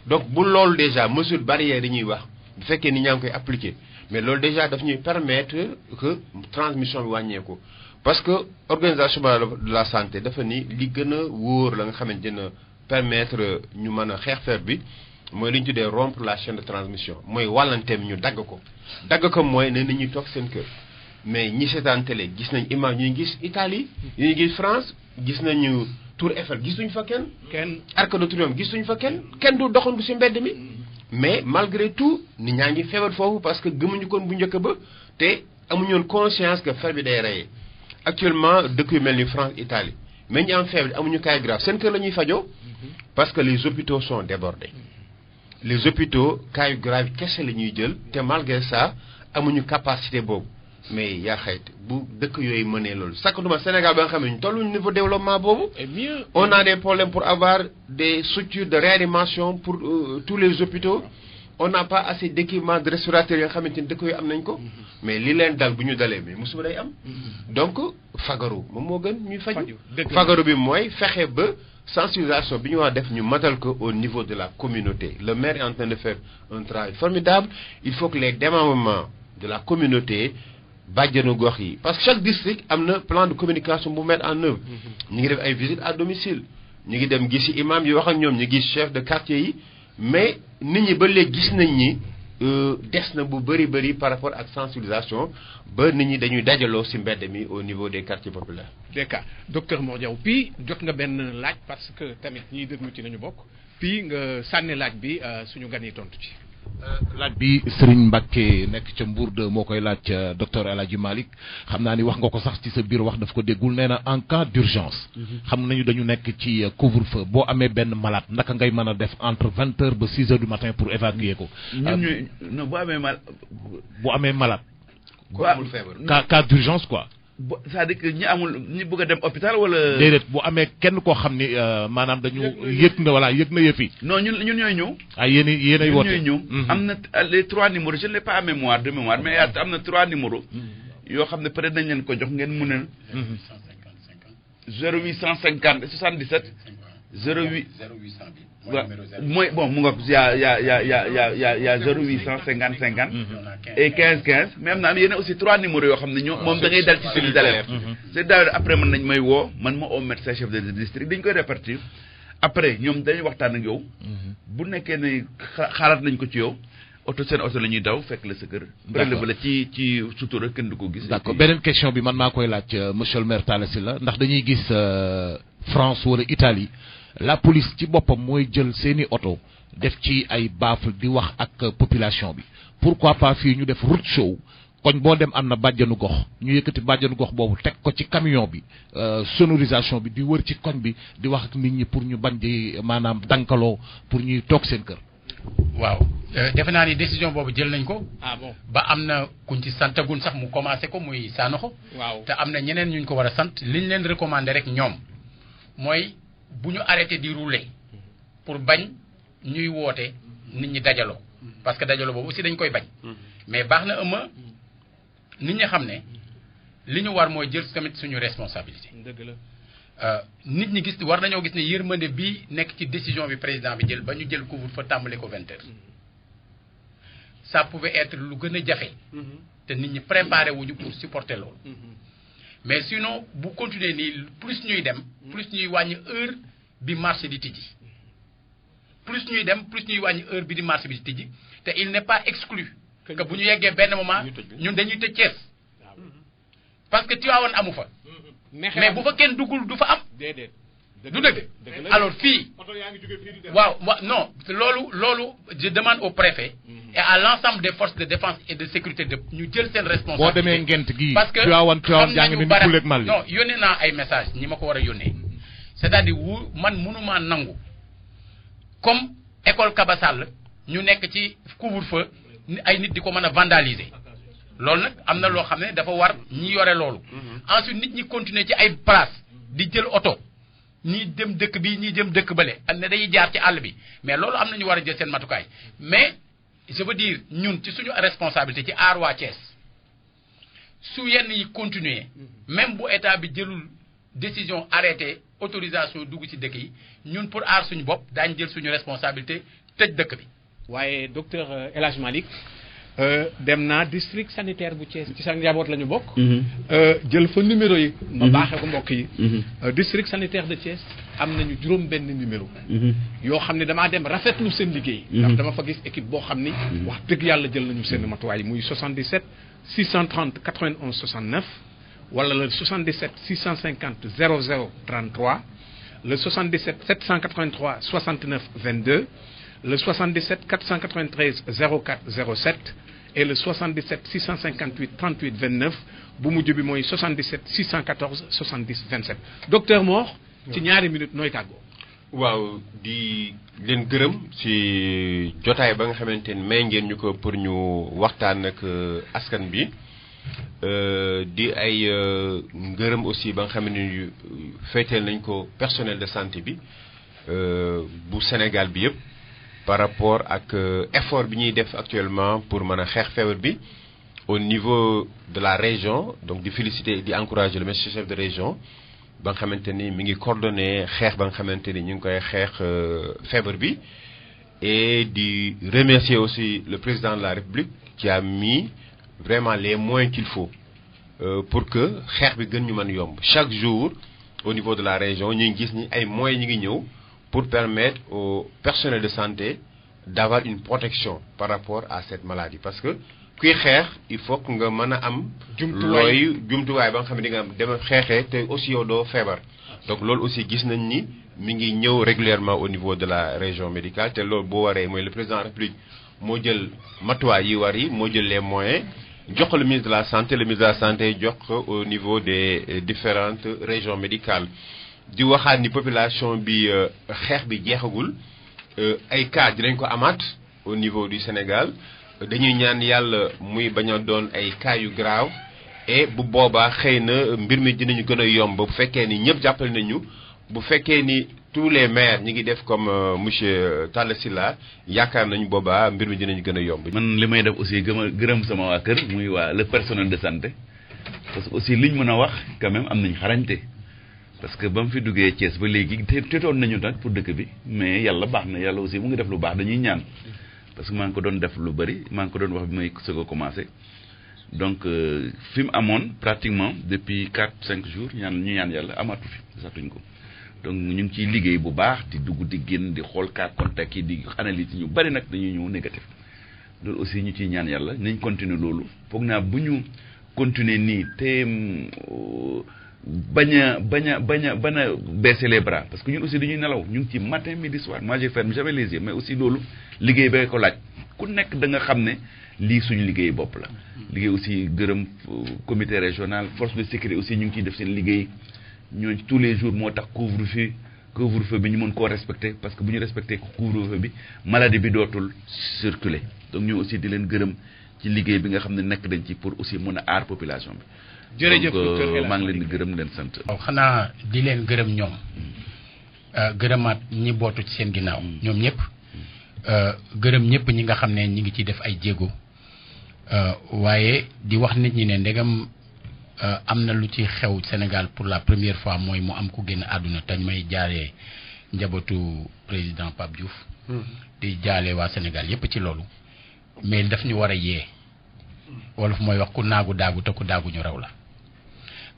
[SPEAKER 4] donc bu loolu déjà mesure barrière yi ñuy wax bu fekkee ni ñaa ngi koy appliquer mais loolu déjà daf ñuy permettre que transmission bi wàññeeku parce que organisation de la santé dafa ni li gën a wóor la nga xamante dina permettre ñu mën a xeex feebar bi mooy li ñu tuddee rompre la chaîne de transmission mooy wàllanteem ñu dagg ko mooy ne nit ñi toog seen kër mais ñi seetaan télé gis nañ image ñuy gis Italie ñuy gis France gis nañu Tour Eiffel gisuñ fa kenn Arc de Triomphe gisuñ fa kenn du doxantu ci mbedd mi mais malgré tout nit ñaa ngi feebar foofu parce que gëmuñu kon bu njëkk ba te amuñu woon conscience que feebar bi day reyee actuellement dëkk yu mel ni France Italie mais ñi am feebar amuñu cas grave seen kër la ñuy fajoo parce que les hôpitaux sont débordés les hôpitaux cas yu grave kese la ñuy jël te malgré ça amuñu capacité boobu mais yaa xayti bu dëkk yooyu mënee loolu sakatuma Sénégal ba nga xam ne ñu tolluñu niveau développement boobu.
[SPEAKER 6] et mieux
[SPEAKER 4] on a des problèmes pour avoir des structures de réanimation pour tous les hôpitaux. On n'a pas assez d'équipements de respirateurs yoo xamante ni dëkk yooyu am nañ ko. mais li leen dal bu ñu dalee mais musiba day am. donc fagaru moom moo gën ñuy faju fagaru bi mooy fexe ba sensibilisation bi ñu war a def ñu matal ko au niveau de la communauté. Le maire est en train de faire un travail formidable. Il faut que les démembrements de la communauté bàjjenu gox yi parce que chaque district am na plan de communication bu mettre en œuvre. ñu ngi def ay visites à domicile. ñu ngi dem gisi imam yi wax ak ñoom ñu gis chef de quartier yi mais nit ñi ba léegi gis nañ ni des na bu bëri par rapport ak sensibilisation ba nit ñi dañuy dajaloo ci mbedd mi au niveau des quartiers populaires.
[SPEAKER 6] D'accord docteur Mor Diaw puis jot nga benn laaj parce que tamit ñiy déglu ci nañu bokk puis nga sànni laaj bi suñu gan yi tontu ci.
[SPEAKER 5] laaj bi Serigne Mbacke nekk ca Mbour de moo koy laaj docteur El Hadji Malick xam naa ni wax nga ko sax ci sa biir wax daf ko déggul nee na en cas d'urgence xam nañu dañu nekk ci couvre-feu boo amee benn malade naka ngay mën a def entre 20h ba 6h du matin pour évacuer ko.
[SPEAKER 7] ñun ñuy non bu amee
[SPEAKER 5] malade.
[SPEAKER 7] bu amul feebar
[SPEAKER 5] cas d'urgence quoi.
[SPEAKER 7] c'est-à-dire que ñi bëgg a dem hôpital wala.
[SPEAKER 5] déedéet bu amee kenn koo xam ni maanaam dañu yëg na yëf yi.
[SPEAKER 7] non ñun ñooy ñëw.
[SPEAKER 5] yéen ay woote
[SPEAKER 7] ñooy ñëw. am na les 3 numéros je ne l'ai pas de mémoire mais am na 3 numéros. yoo xam ne peut-être nañ leen ko jox ngeen mun a. 0850 77. 08 waaw mooy bon mu nga y a 0850 50 et 15 15 mais am na yeneen aussi 3 numéros yoo xam ne ñoo moom da ngay dal ci suñu d'alerte. c'est daal après mën nañ may woo man ma au médecin chef de district dañ koy répartir après ñoom dañuy waxtaan ak yow. bu nekkee ne xaaraat nañ ko ci yow seen oto la ñuy daw fekk la sa kër. prélevé la ci sutura kenn du ko gis.
[SPEAKER 5] d'accord beneen question bi man maa koy laaj monsieur le maire Talla Sylla ndax dañuy gis France wala Italie. La police ci boppam mooy jël seeni oto def ci ay baffle di wax ak population bi pourquoi pas fii ñu def road show koñ boo dem am na bàjjanu gox ñu yëkkati bàjjanu gox boobu teg ko ci camion bi sonorisation bi di wër ci koñ bi di wax ak nit ñi pour ñu bañ di maanaam dankaloo pour ñuy toog seen kër.
[SPEAKER 2] waaw defe naa ni décision boobu jël nañ ko.
[SPEAKER 6] ah bon
[SPEAKER 2] ba am na kuñ ci santagun sax mu commencé ko muy Sanoxo.
[SPEAKER 6] waaw
[SPEAKER 2] te am na ñeneen ñu ko war a sant liñ leen recommandé rek ñoom mooy. bu ñu arrêté di rouler pour bañ ñuy woote nit ñi dajaloo parce que dajaloo boobu aussi dañ koy bañ mais baax na ëmma nit ñi xam ne li ñu war mooy jël tamit suñu responsabilité.
[SPEAKER 6] dëgg la
[SPEAKER 2] nit ñi gis war nañoo gis ne yërmande bi nekk ci décision bi président bi jël ba ñu jël couvre-feu tàmbale ko 20h ça pouvait être lu gën a jafe te nit ñi préparé wuñu pour supporter loolu. mais sinon bu continuer nii plus ñuy dem plus ñuy wàññi heure bi marché di tijji plus ñuy dem plus ñuy wàññi heure bi di marché bi di tijji te il n'est pas exclu que bu ñu yeggee benn moment ñun dañuy tëj Thiès parce que Tivaouane amu fa mais bu fa kenn duggul du fa am du dëgg alors fii waaw non loolu je demande au préfet et à l'ensemble des forces de défense et de sécurité de ñu jël seen responsabilité
[SPEAKER 5] boo demee ngent gi
[SPEAKER 2] parce que
[SPEAKER 5] Tivaouane jaa ngi ne ni mal
[SPEAKER 2] non yónnee naa ay message ñi ma ko war a yónnee c'est-à-dire man mënumaa nangu comme école Kabasall ñu nekk ci couvre-feu ay nit di ko mën a vandaliser loolu nag am na loo xam ne dafa war ñi yore loolu ensuite nit ñi continuer ci ay place di jël oto ñii dem dëkk bi ñii jëm dëkk bale ak ne dañuy jaar ci àll bi mais loolu am na ñu war a jël seen matukaay mais je veux dire ñun ci suñu responsabilité ci aar waa Thiès su yenn yi continuer même bu état bi jëlul décision arrêté autorisation dugg ci dëkk yi ñun pour aar suñu bopp daañu jël suñu responsabilité tëj dëkk bi.
[SPEAKER 6] waaye docteur El Hadji Malick dem naa district sanitaire bu Thiès ci sa njaboot la ñu bokk. jël fa numéro yi. ma baaxee ko mbokk yi. district sanitaire de Thiès am nañu juróom benn numéro. yoo xam ne damaa dem rafetlu seen liggéey. ndax dama fa gis équipe boo xam ni. wax dëgg yàlla jël nañu seen matuwaay muy 77 630 91 69 wala le 77 650 00 33 le 77 783 69 22 le 77 493 04 07 et le 77 658 38 29 bu mujj bi mooy 77 614 70 27 docteur Mor. ci ñaari minutes nooy tàggoo.
[SPEAKER 4] waaw di leen gërëm ci jotaay ba nga xamante ni may ngeen ñu ko pour ñu waxtaan ak askan bi di ay ngërëm aussi ba nga xam ne féeteel nañ ko personnel de santé bi bu Sénégal bi yëpp par rapport ak effort bi ñuy def actuellement pour mën a xeex feebar bi au niveau de la région. Donc di féliciter di encourager le monsieur chef de région ba nga xamante ni mi ngi coordonné xeex ba nga xamante ni ñu ngi koy xeex feebar bi. Et de remercier aussi le président de la République qui a mis vraiment les moyens qu'il faut pour que xeex bi gën ñu mën yomb. Chaque jour au niveau de la région ñu ngi gis ni ay moyens ñu ngi ñëw pour permettre au personnel de santé d'avoir une protection par rapport à cette maladie. Parce que kuy xeex il faut que nga mën a am jumtuwaay ba nga xam ne di nga dem xeexee te aussi yow doo feebar. Donc loolu aussi gis nañ ni mi ngi ñëw régulièrement au niveau de la région médicale te loolu boo waree mooy le président de la République moo jël matuwaay yi war yi moo jël les moyens jox ko le ministre de la santé, le ministre de la santé jox ko au niveau des différentes régions médicales. Di waxaat ni population bi xeex bi jeexagul ay cas dinañ ko amaat au niveau du Sénégal dañuy ñaan yàlla muy bañ a doon ay cas yu grave et bu boobaa xëy na mbir mi dinañu gën a yomb bu fekkee ni ñëpp jàppale nañu. Bu fekkee ni tous les maires ñi ngi def comme monsieur Talla Sylla yaakaar nañu boobaa mbir mi dinañu gën a yomb.
[SPEAKER 7] man li may def aussi gërëm sama waa kër muy waa le personnel de santé parce que aussi liñ mën a wax quand même am nañ xarañte parce que ba mu fi duggee Thiès ba léegi tetoon nañu nag pour dëkk bi mais yàlla baax na yàlla aussi mu ngi def lu baax dañuy ñaan parce que maa ngi ko doon def lu bari maa ngi ko doon wax bi may soog a commencé donc fi mu amoon pratiquement depuis 4-5 jours ñu ñaan yàlla amatu fi satuñ ko. Donc ñu ngi ciy liggéey bu baax di dugg di génn di xool cas contact yi di analyse ñu bari nag dañuy ñëw négatif loolu aussi ñu ciy ñaan yàlla nañ continuer loolu foog naa bu ñu continuer nii te bañ a baisser les bras parce que ñun aussi dañuy nelaw ñu ngi ci matin midi soir moi j'ai fermé jamais les yeux mais aussi loolu liggéey ba ko laaj ku nekk da nga xam ne lii suñu liggéey bopp la. liggéey aussi gërëm comité régional force de sécurité aussi ñu ngi ciy def seen liggéey. ñooñu tous les jours moo tax couvre-feu bi ñu mën koo respecter parce que bu ñu respecter couvre-feu bi maladie bi dootul circuler donc ñu aussi di leen gërëm ci liggéey bi nga xam ne nekk dañ ci pour aussi mën a aar population bi.
[SPEAKER 2] jërëjëf
[SPEAKER 7] donc maa ngi leen di gërëm leen sant.
[SPEAKER 2] waaw xanaa di leen gërëm ñoom gërëmaat ñi bootu ci seen ginnaaw. ñoom ñëpp gërëm ñëpp ñi nga xam ne ñi ngi ciy def ay jéego waaye di wax nit ñi ne ndegam. am na lu ci xew Sénégal pour la première fois mooy mu am ku génn àdduna te may jaaree njabootu président Pape Diouf. di jaale waa Sénégal yépp ci loolu. mais daf ñu war a yee. wolof mooy wax ku naagu daagu te ku daagu ñu raw la.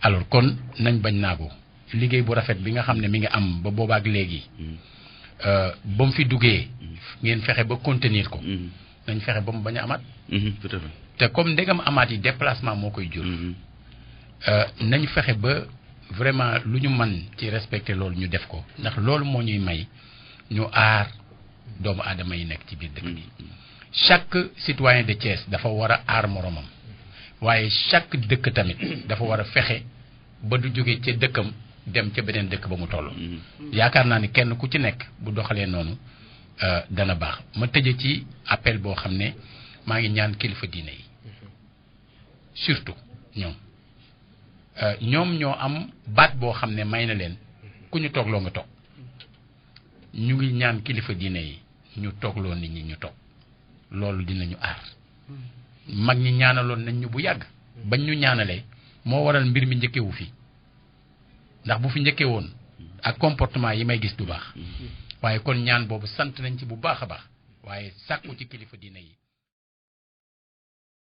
[SPEAKER 2] alors kon nañ bañ naagu liggéey bu rafet bi nga xam ne mi ngi am ba boobaak léegi. ba mu fi duggee. ngeen fexe ba contenir ko. nañ fexe ba mu bañ a amaat.
[SPEAKER 7] tout à fait
[SPEAKER 2] te comme ndegam amaat yi déplacement moo koy jur. nañ fexe ba vraiment lu ñu mën ci respecter loolu ñu def ko ndax loolu moo ñuy may ñu aar doomu aadama yi nekk ci biir dëkk bi chaque citoyen de Thiès dafa war a aar moromam waaye chaque dëkk tamit dafa war a fexe ba du jóge ca dëkkam dem ca beneen dëkk ba mu toll. yaakaar naa ni kenn ku ci nekk bu doxalee noonu dana baax ma tëje ci appel boo xam ne maa ngi ñaan kilifa diine yi surtout ñoom ñoo am baat boo xam ne may na leen ku ñu toogloo nga toog ñu ngi ñaan kilifa diine yi ñu toogloo nit ñi ñu toog loolu dinañu aar mag ñi ñaanaloon nañ ñu bu yàgg bañ ñu ñaanalee moo waral mbir mi njëkkewu fi ndax bu fi njëkkee woon ak comportement yi may gis du baax waaye kon ñaan boobu sant nañ ci bu baax a baax waaye sàkku ci kilifa diine yi